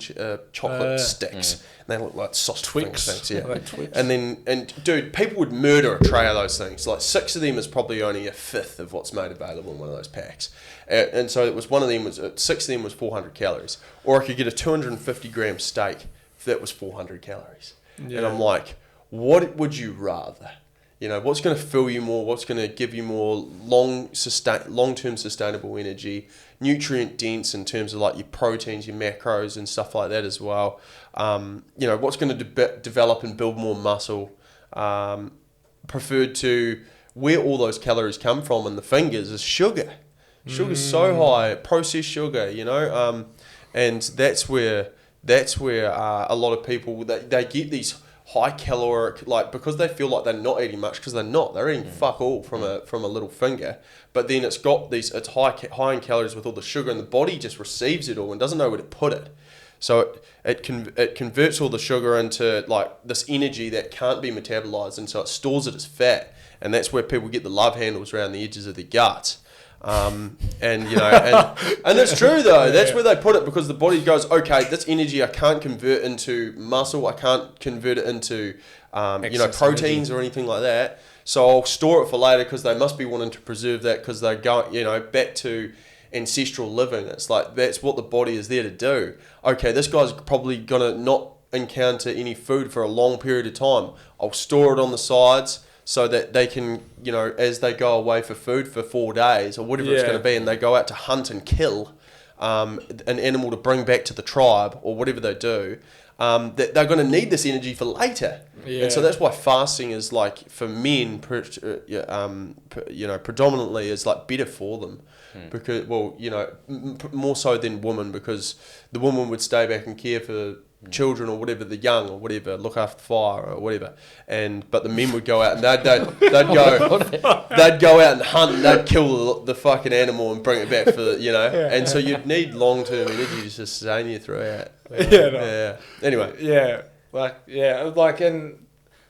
Speaker 1: chocolate sticks, and they look like sausage things. Yeah,
Speaker 2: like Twix.
Speaker 1: And dude, people would murder a tray of those things. Like 6 of them is probably only a fifth of what's made available in one of those packs, and so it was 6 of them was 400 calories, or I could get a 250 gram steak that was 400 calories. Yeah. And I'm like, what would you rather? You know, what's going to fill you more? What's going to give you more long-term sustainable energy, nutrient dense in terms of like your proteins, your macros and stuff like that as well. You know, what's going to develop and build more muscle, preferred to where all those calories come from in the fingers is sugar. Sugar's so high, processed sugar, you know, and that's where a lot of people, they get these high caloric, like, because they feel like they're not eating much, because they're eating fuck all from a little finger, but then it's high in calories with all the sugar, and the body just receives it all and doesn't know where to put it. So it converts all the sugar into like this energy that can't be metabolized, and so it stores it as fat, and that's where people get the love handles around the edges of their guts. And you know, and it's true though. That's where they put it, because the body goes, okay, this energy I can't convert into muscle. I can't convert it into, you know, proteins or anything like that. So I'll store it for later, because they must be wanting to preserve that, because they're going, you know, back to ancestral living. It's like that's what the body is there to do. Okay, this guy's probably gonna not encounter any food for a long period of time. I'll store it on the sides, so that they can, you know, as they go away for food for 4 days or whatever it's going to be, and they go out to hunt and kill an animal to bring back to the tribe or whatever they do, that they're going to need this energy for later. Yeah. And so that's why fasting is like, for men, you know, predominantly is like better for them. Because, well, you know, more so than women, because the woman would stay back and care for children or whatever, the young or whatever, look after the fire or whatever. But the men would go out and they'd go out and hunt and they'd kill the fucking animal and bring it back and so you'd need long-term energy to sustain you throughout. Anyway.
Speaker 2: And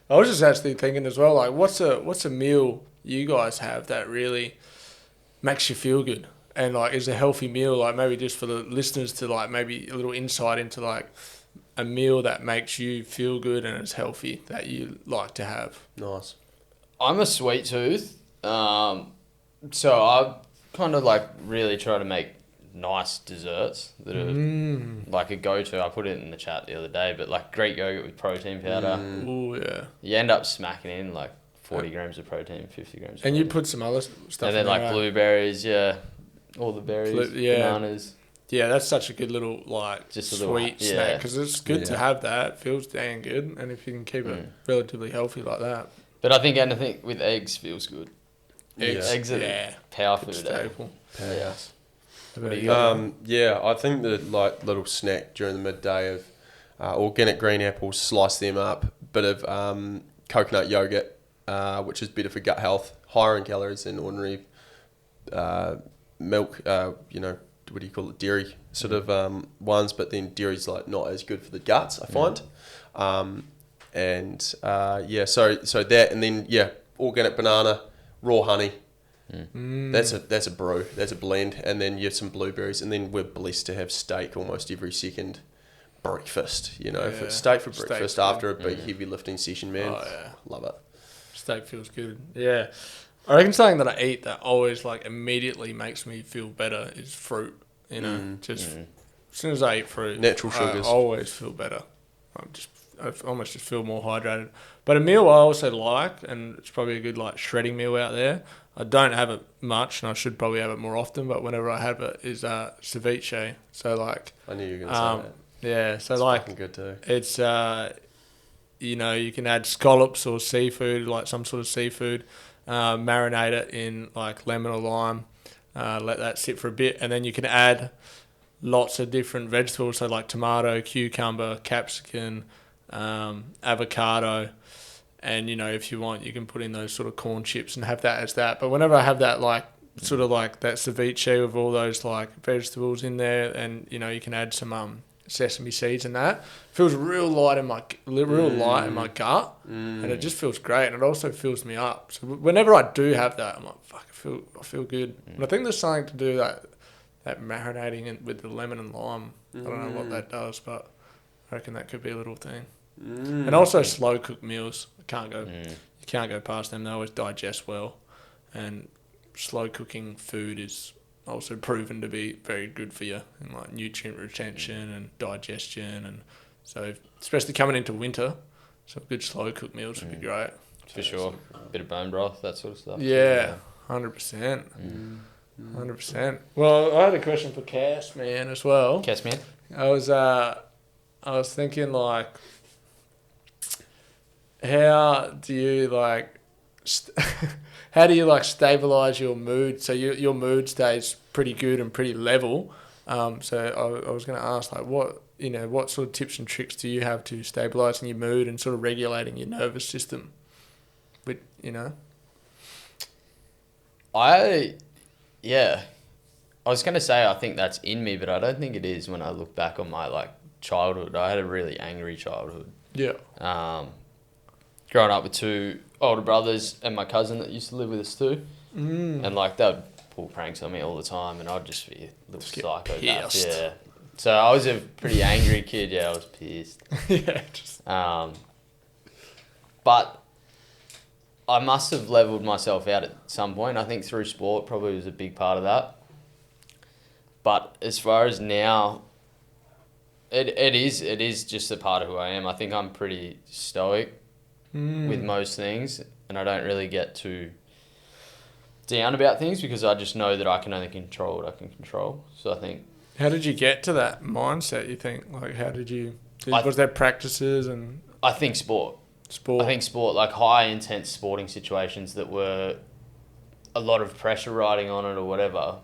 Speaker 2: I was just actually thinking as well, like what's a meal you guys have that really makes you feel good? And like is a healthy meal, like maybe just for the listeners to like maybe a little insight into like a meal that makes you feel good and is healthy that you like to have.
Speaker 1: Nice.
Speaker 3: I'm a sweet tooth. So I kind of like really try to make nice desserts that are like a go-to. I put it in the chat the other day, but like Greek yogurt with protein powder.
Speaker 2: Oh yeah.
Speaker 3: You end up smacking in like 40 grams of protein, 50 grams of
Speaker 2: And
Speaker 3: protein.
Speaker 2: you put some other stuff
Speaker 3: and then
Speaker 2: in there,
Speaker 3: like blueberries, all the berries, bananas.
Speaker 2: Yeah, that's such a good little like
Speaker 3: Just a
Speaker 2: sweet
Speaker 3: little,
Speaker 2: snack because it's good to have that. It feels dang good, and if you can keep it relatively healthy like that.
Speaker 3: But I think anything with eggs feels good.
Speaker 2: Eggs
Speaker 3: are power food.
Speaker 2: Staple.
Speaker 3: Yes.
Speaker 1: I think the like little snack during the midday of organic green apples, slice them up, bit of coconut yogurt, which is better for gut health, higher in calories than ordinary milk. What do you call it? Dairy sort of ones, but then dairy's like not as good for the guts, I find. So that, and then organic banana, raw honey. That's a brew. That's a blend, and then you have some blueberries, and then we're blessed to have steak almost every second breakfast. Steak for breakfast after a big heavy lifting session, man. Oh, yeah. Love it.
Speaker 2: Steak feels good. Yeah, I reckon something that I eat that always like immediately makes me feel better is fruit. As soon as I eat fruit,
Speaker 1: natural sugars,
Speaker 2: I always feel better. I almost just feel more hydrated. But a meal I also like, and it's probably a good like shredding meal out there. I don't have it much, and I should probably have it more often. But whenever I have it, is ceviche. So like,
Speaker 1: I knew you were gonna say that.
Speaker 2: Yeah, so
Speaker 1: it's
Speaker 2: like,
Speaker 1: fucking good too.
Speaker 2: It's you can add scallops or seafood, like some sort of seafood, marinate it in like lemon or lime, let that sit for a bit, and then you can add lots of different vegetables, so like tomato, cucumber, capsicum, avocado, and if you want, you can put in those sort of corn chips and have that as that. But whenever I have that like sort of like that ceviche with all those like vegetables in there, and you can add some sesame seeds and that, feels real light in my gut, and it just feels great, and it also fills me up. So whenever I do have that, I'm like, fuck, I feel good. And I think there's something to do that marinating with the lemon and lime. I don't know what that does, but I reckon that could be a little thing. And also slow cooked meals. You can't go past them. They always digest well, and slow cooking food is also proven to be very good for you in like nutrient retention and digestion, and so especially coming into winter, so good slow cooked meals would be great.
Speaker 3: For sure. Bit of bone broth, that sort of stuff.
Speaker 2: Yeah, 100%. 100%. Well, I had a question for Cass, man, as well.
Speaker 3: Cass, man.
Speaker 2: I was thinking like, how do you like stabilize your mood so your mood stays pretty good and pretty level? So I was going to ask like what sort of tips and tricks do you have to stabilizing your mood and sort of regulating your nervous system?
Speaker 3: I was going to say I think that's in me, but I don't think it is. When I look back on my like childhood, I had a really angry childhood.
Speaker 2: Yeah.
Speaker 3: Growing up with two older brothers and my cousin that used to live with us too. And like they'd pull pranks on me all the time, and I'd just be a little psychopath. Yeah. So I was a pretty angry kid. Yeah, I was pissed. But I must have leveled myself out at some point. I think through sport probably was a big part of that. But as far as now, it is just a part of who I am. I think I'm pretty stoic with most things, and I don't really get too down about things because I just know that I can only control what I can control. So I think...
Speaker 2: How did you get to that mindset, you think? Like, how did you... Was there practices and...
Speaker 3: I think sport. I think sport, like high intense sporting situations that were a lot of pressure riding on it or whatever,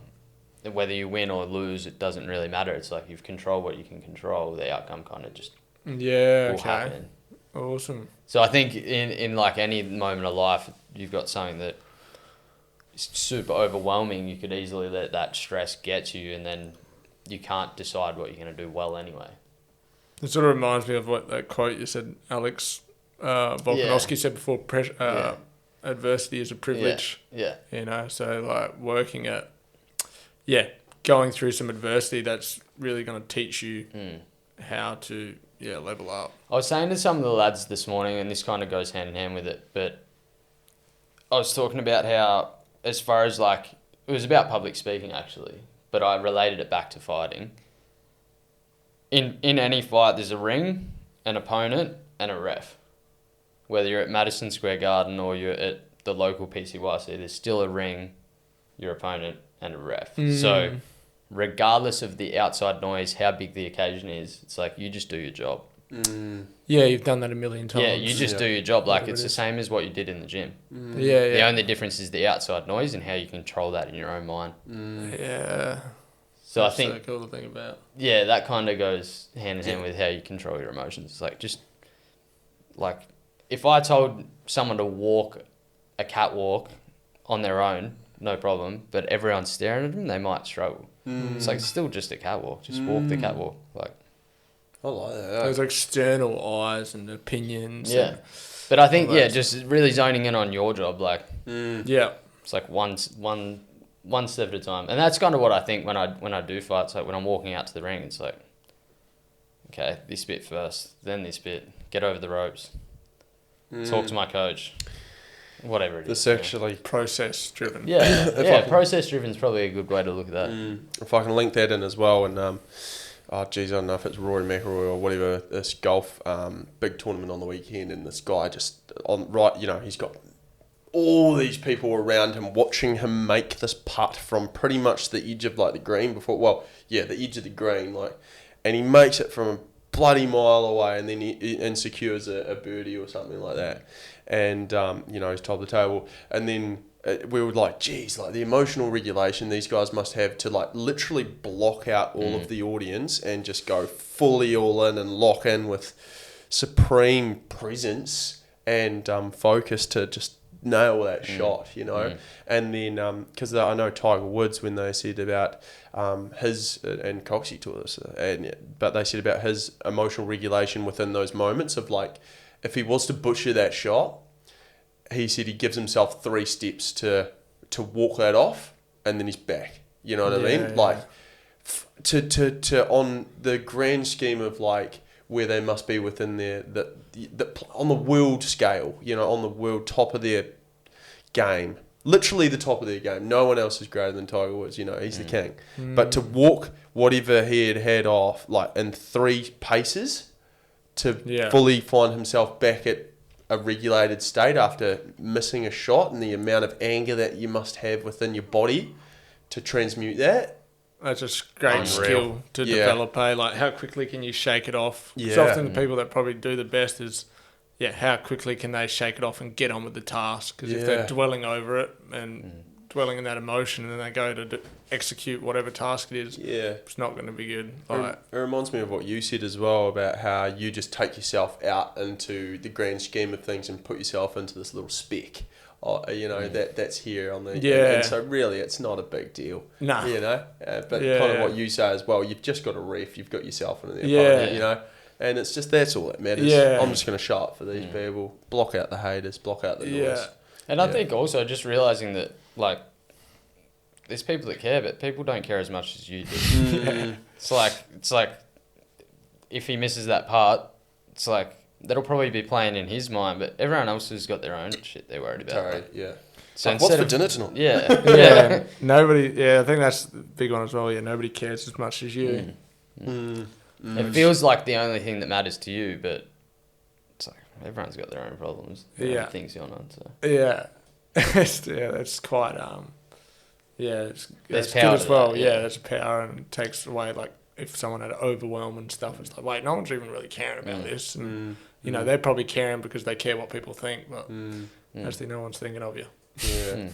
Speaker 3: whether you win or lose, it doesn't really matter. It's like you've controlled what you can control. The outcome kind of just
Speaker 2: Yeah,
Speaker 3: will
Speaker 2: okay.
Speaker 3: happen.
Speaker 2: Awesome.
Speaker 3: So I think in like any moment of life, you've got something that is super overwhelming. You could easily let that stress get to you, and then you can't decide what you're going to do well anyway.
Speaker 2: It sort of reminds me of what that quote you said, Alex Volkanovski said before, adversity is a privilege.
Speaker 3: Yeah.
Speaker 2: You know, so like working at, going through some adversity, that's really going to teach you how to, level up.
Speaker 3: I was saying to some of the lads this morning, and this kind of goes hand in hand with it, but I was talking about how, as far as like, it was about public speaking actually, but I related it back to fighting. In any fight, there's a ring, an opponent, and a ref. Whether you're at Madison Square Garden or you're at the local PCYC, there's still a ring, your opponent, and a ref. So regardless of the outside noise, how big the occasion is, it's like you just do your job.
Speaker 2: Yeah, you've done that a million times.
Speaker 3: Yeah, you just do your job. Like,
Speaker 2: Whatever
Speaker 3: it's
Speaker 2: it
Speaker 3: the
Speaker 2: is.
Speaker 3: same as what you did in the gym.
Speaker 2: Yeah.
Speaker 3: The only difference is the outside noise and how you control that in your own mind.
Speaker 2: Yeah.
Speaker 3: So
Speaker 2: That's
Speaker 3: I think,
Speaker 2: so cool to think about.
Speaker 3: yeah, that kind of goes hand in hand with how you control your emotions. It's like, just, like, if I told someone to walk a catwalk on their own, no problem, but everyone's staring at them, they might struggle. It's like, still just a catwalk. Just walk the catwalk. Like,
Speaker 1: I like that.
Speaker 2: Those external eyes and opinions.
Speaker 3: yeah.
Speaker 2: And,
Speaker 3: But I think,
Speaker 2: all that
Speaker 3: just really zoning in on your job, like,
Speaker 2: yeah.
Speaker 3: it's like one step at a time. And that's kind of what I think when I do fights. Like, when I'm walking out to the ring, it's like, okay, this bit first, then this bit, get over the ropes, talk to my coach, whatever it is.
Speaker 1: This actually,
Speaker 2: Process driven.
Speaker 3: Yeah, process driven is probably a good way to look at that.
Speaker 1: if I can link that in as well, and I don't know if it's Rory McIlroy or whatever, this golf big tournament on the weekend, and this guy just he's got all these people around him watching him make this putt from pretty much the edge of like the green the edge of the green, like, and he makes it from a bloody mile away, and then he secures a birdie or something like that, and he's top of the table, and then we were like, geez, like the emotional regulation these guys must have to like literally block out all of the audience and just go fully all in and lock in with supreme presence and focus to just nail that shot, and then because I know Tiger Woods, when they said about his, and Coxie taught us, but they said about his emotional regulation within those moments of like, if he was to butcher that shot, he said he gives himself 3 steps to walk that off, and then he's back. You know what I mean?
Speaker 2: Yeah.
Speaker 1: Like, to on the grand scheme of like where they must be within their the on the world scale, on the world top of their game, literally the top of their game. No one else is greater than Tiger Woods. He's the king. But to walk whatever he had off like in 3 paces to fully find himself back at a regulated state after missing a shot, and the amount of anger that you must have within your body to transmute that.
Speaker 2: That's a great
Speaker 1: Unreal.
Speaker 2: skill to develop. Like, how quickly can you shake it off?
Speaker 1: Yeah.
Speaker 2: It's often the people that probably do the best is, how quickly can they shake it off and get on with the task? Because if they're dwelling over it and dwelling in that emotion, and then they go to execute whatever task it is, it's not going to be good. Like,
Speaker 1: It reminds me of what you said as well about how you just take yourself out into the grand scheme of things and put yourself into this little speck. That's here on the and so really it's not a big deal.
Speaker 2: Nah.
Speaker 1: But kind of what you say as well, you've just got a ref, you've got yourself into the opponent, and it's just, that's all that matters. I'm just going to show up for these people, block out the haters, block out the noise.
Speaker 3: And I think also just realising that, like, there's people that care, but people don't care as much as you do. It's like if he misses that part, it's like, that'll probably be playing in his mind, but everyone else has got their own shit they're worried about.
Speaker 1: Totally, yeah.
Speaker 3: So
Speaker 1: Like, what's for dinner tonight?
Speaker 2: Yeah. Nobody. Yeah, I think that's the big one as well. Yeah, nobody cares as much as you.
Speaker 3: It feels like the only thing that matters to you, but it's like everyone's got their own problems, their own things going on. So
Speaker 2: that's quite it's
Speaker 3: there's
Speaker 2: good
Speaker 3: power
Speaker 2: as
Speaker 3: to
Speaker 2: well.
Speaker 3: that,
Speaker 2: There's power, and it takes away, like, if someone had overwhelm and stuff, it's like, wait, no one's even really caring about this, and they're probably caring because they care what people think, but actually no one's thinking of you.
Speaker 1: Yeah.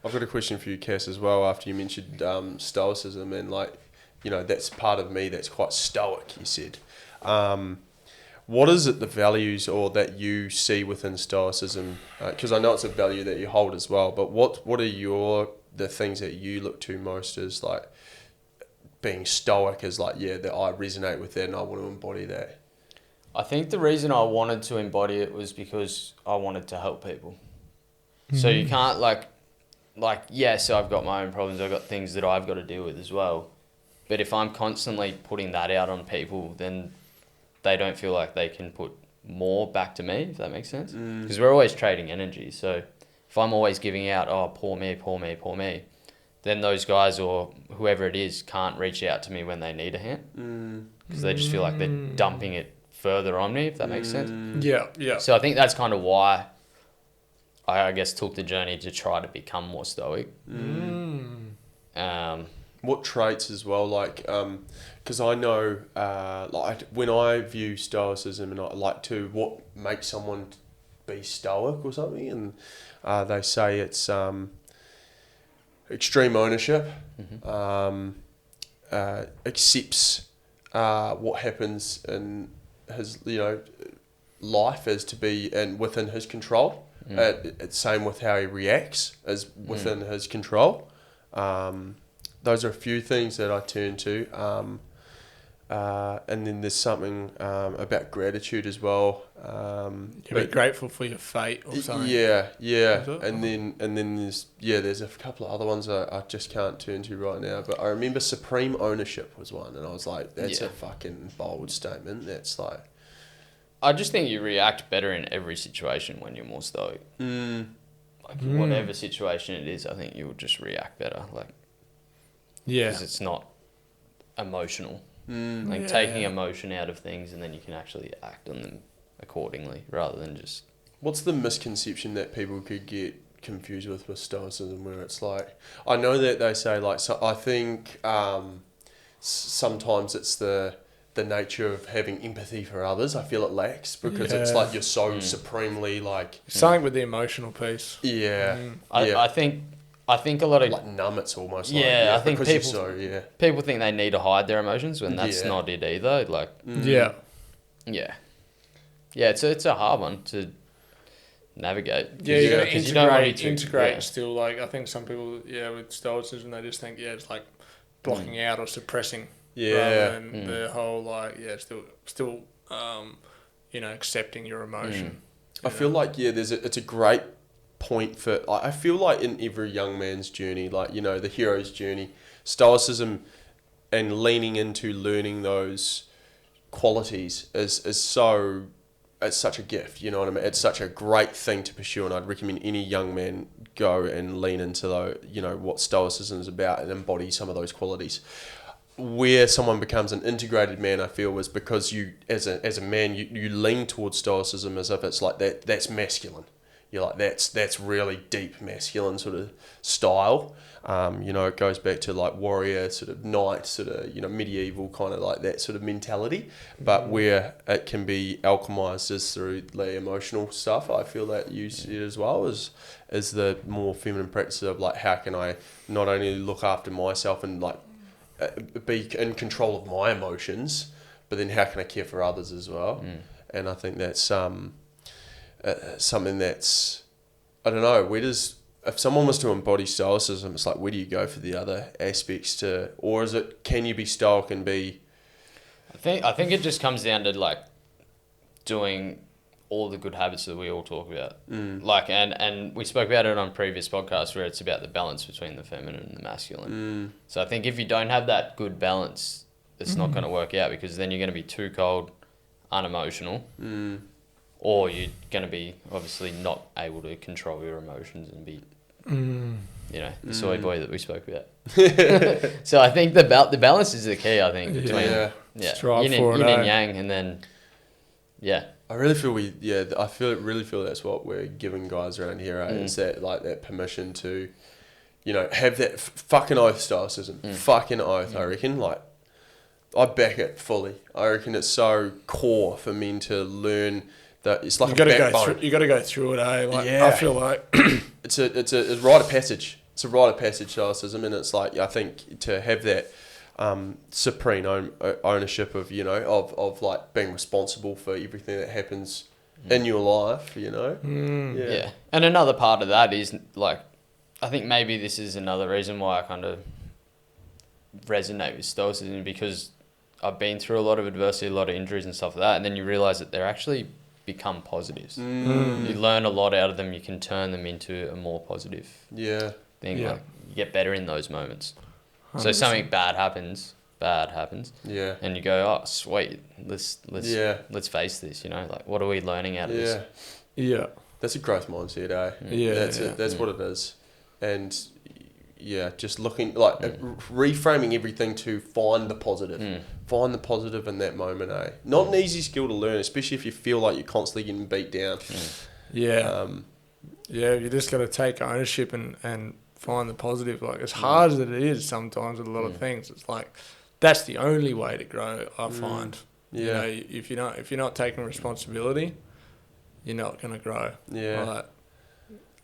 Speaker 1: I've got a question for you, Cass, as well, after you mentioned stoicism, and like, that's part of me that's quite stoic, you said. what is it, the values or that you see within Stoicism? Because I know it's a value that you hold as well, but what are the things that you look to most as like being stoic, as like, that I resonate with that and I want to embody that?
Speaker 3: I think the reason I wanted to embody it was because I wanted to help people. So you can't yes, I've got my own problems. I've got things that I've got to deal with as well. But if I'm constantly putting that out on people, then they don't feel like they can put more back to me, if that makes sense. Because we're always trading energy. So if I'm always giving out, oh, poor me, poor me, poor me, then those guys or whoever it is can't reach out to me when they need a hand. Because they just feel like they're dumping it further on me, if that makes sense.
Speaker 2: Yeah.
Speaker 3: So I think that's kind of why I guess took the journey to try to become more stoic.
Speaker 1: What traits as well, like, because I know, like, when I view stoicism, and I like to, what makes someone be stoic or something, and they say it's extreme ownership, accepts what happens in his, life as to be within his control. It's same with how he reacts as within his control. Those are a few things that I turn to. And then there's something about gratitude as well.
Speaker 2: Be grateful for your fate or something.
Speaker 1: Yeah. And then there's a couple of other ones I just can't turn to right now. But I remember supreme ownership was one, and I was like, that's a fucking bold statement. That's like,
Speaker 3: I just think you react better in every situation when you're more stoic. Whatever situation it is, I think you'll just react better. Because it's not emotional. Taking emotion out of things, and then you can actually act on them accordingly rather than just...
Speaker 1: What's the misconception that people could get confused with stoicism, where it's like, I know that they say, like, so I think sometimes it's the nature of having empathy for others. I feel it lacks because it's like you're so supremely like...
Speaker 2: Something with the emotional piece.
Speaker 3: I think a lot of...
Speaker 1: Like numb, it's almost
Speaker 3: I think people think they need to hide their emotions when that's not it either. It's a hard one to navigate.
Speaker 2: You got to integrate still. Like, I think some people, with stoicism, they just think, it's like blocking out or suppressing. Rather than the whole, still accepting your emotion.
Speaker 1: I feel like, it's a great point for, I feel like in every young man's journey, like, the hero's journey, stoicism and leaning into learning those qualities is so, it's such a gift, you know what I mean? It's such a great thing to pursue, and I'd recommend any young man go and lean into what stoicism is about and embody some of those qualities. Where someone becomes an integrated man, I feel, was because you, as a man, you lean towards stoicism as if it's like that's masculine. You're like, that's really deep masculine sort of style. It goes back to like warrior, sort of knight, sort of, medieval kind of like that sort of mentality. But where it can be alchemized is through the emotional stuff. I feel that you see it as well as the more feminine practice of like, how can I not only look after myself and like be in control of my emotions, but then how can I care for others as well? And I think that's something that's, I don't know, if someone was to embody stoicism, it's like, where do you go for the other aspects or is it, can you be stoic and be...
Speaker 3: I think it just comes down to like doing all the good habits that we all talk about. Like, and we spoke about it on previous podcasts where it's about the balance between the feminine and the masculine. So I think if you don't have that good balance, it's not going to work out, because then you're going to be too cold, unemotional, or you're going to be obviously not able to control your emotions and be, the soy boy that we spoke about. So I think the balance is the key, I think, between yin and yang, and then,
Speaker 1: I really feel really feel that's what we're giving guys around here, is that like that permission to, have that fucking oath stoicism, fucking oath. I reckon, like, I back it fully. I reckon it's so core for men to learn that it's like
Speaker 2: you got to go through it, eh? Like, I feel like it's a rite of passage. It's a rite of passage stoicism, and it's like, I think to have that.
Speaker 1: supreme ownership of, you know, of like being responsible for everything that happens in your life, you know.
Speaker 3: Yeah. And another part of that is like, I think maybe this is another reason why I kind of resonate with stoicism, because I've been through a lot of adversity, a lot of injuries and stuff like that, and then you realize that they're actually become positives. You learn a lot out of them. You can turn them into a more positive thing. Like, you get better in those moments. 100%. So something bad happens, and you go, oh sweet, let's face this, you know, like, what are we learning out of this?
Speaker 1: That's a growth mindset, that's what it is. And just looking, like, reframing everything to find the positive in that moment, not an easy skill to learn, especially if you feel like you're constantly getting beat down.
Speaker 2: You just got to take ownership and find the positive. Like, as hard as it is sometimes with a lot of things, it's like that's the only way to grow, I find. You know, if you're not taking responsibility, you're not going to grow. Like,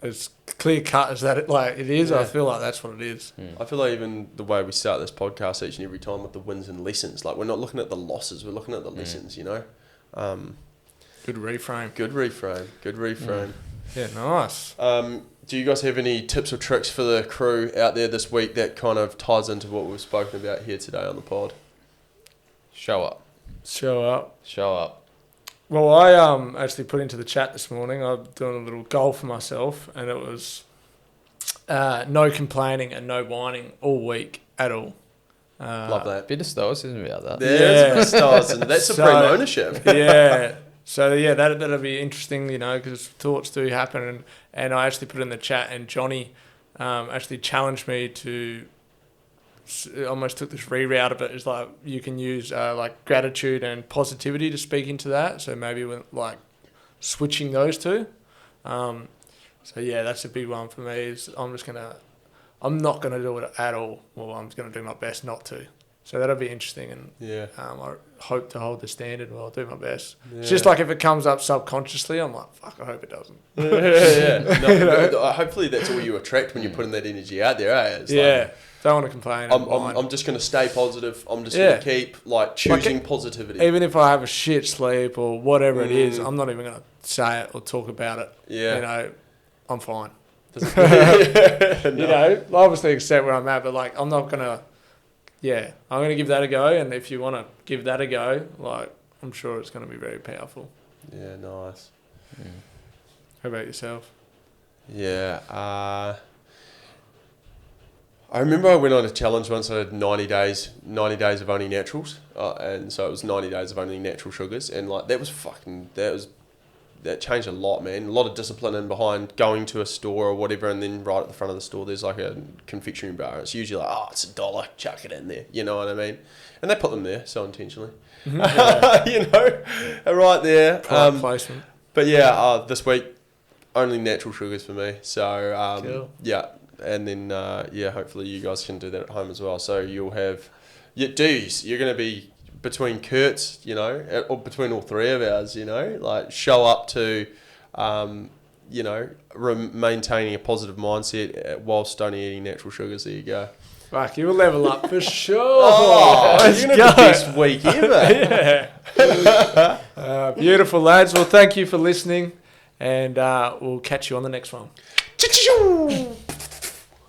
Speaker 2: as clear cut as that it is, I feel like that's what it is.
Speaker 1: I feel like even the way we start this podcast each and every time with the wins and lessons, like, we're not looking at the losses, we're looking at the lessons, you know.
Speaker 2: Good reframe. Yeah, nice.
Speaker 1: Do you guys have any tips or tricks for the crew out there this week that kind of ties into what we've spoken about here today on the pod?
Speaker 3: Show up.
Speaker 2: Well, I actually put into the chat this morning, I'm doing a little goal for myself, and it was no complaining and no whining all week at all.
Speaker 1: Love that.
Speaker 3: Bit of stoicism about that.
Speaker 1: There's stoicism. That's supreme ownership.
Speaker 2: So that'll be interesting, you know, because thoughts do happen, and I actually put it in the chat, and Johnny actually challenged me to, almost took this reroute of it. It's like you can use like gratitude and positivity to speak into that. So maybe with like switching those two. That's a big one for me. Is I'm not gonna do it at all. Well, I'm gonna do my best not to. So that'll be interesting, and I hope to hold the standard. Well, I'll do my best. It's just like if it comes up subconsciously, I'm like, fuck, I hope it doesn't.
Speaker 1: Hopefully that's all you attract when you're putting that energy out there. It's
Speaker 2: don't want to complain.
Speaker 1: I'm just going to stay positive. I'm just going to keep choosing positivity.
Speaker 2: Even if I have a shit sleep or whatever it is, I'm not even going to say it or talk about it. You know, I'm fine. You know, obviously accept where I'm at, but like, I'm not going to. I'm going to give that a go, and if you want to give that a go, like, I'm sure it's going to be very powerful.
Speaker 1: Yeah, nice.
Speaker 2: How about yourself?
Speaker 1: I remember I went on a challenge once. I had 90 days of only naturals, and so it was 90 days of only natural sugars, and like that changed a lot, man. A lot of discipline in behind going to a store or whatever, and then right at the front of the store there's like a confectionery bar. It's usually like, it's $1, chuck it in there, you know what I mean? And they put them there so intentionally, you know, right there.
Speaker 2: Placement.
Speaker 1: But this week only natural sugars for me. So
Speaker 2: cool.
Speaker 1: And then hopefully you guys can do that at home as well. So you'll have you're going to be between Kurt's, you know, or between all three of ours, you know, like show up to, you know, maintaining a positive mindset whilst only eating natural sugars. There you go.
Speaker 2: Fuck, you'll level up for sure.
Speaker 1: You're going to have the best week ever.
Speaker 2: Beautiful, lads. Well, thank you for listening, and we'll catch you on the next one.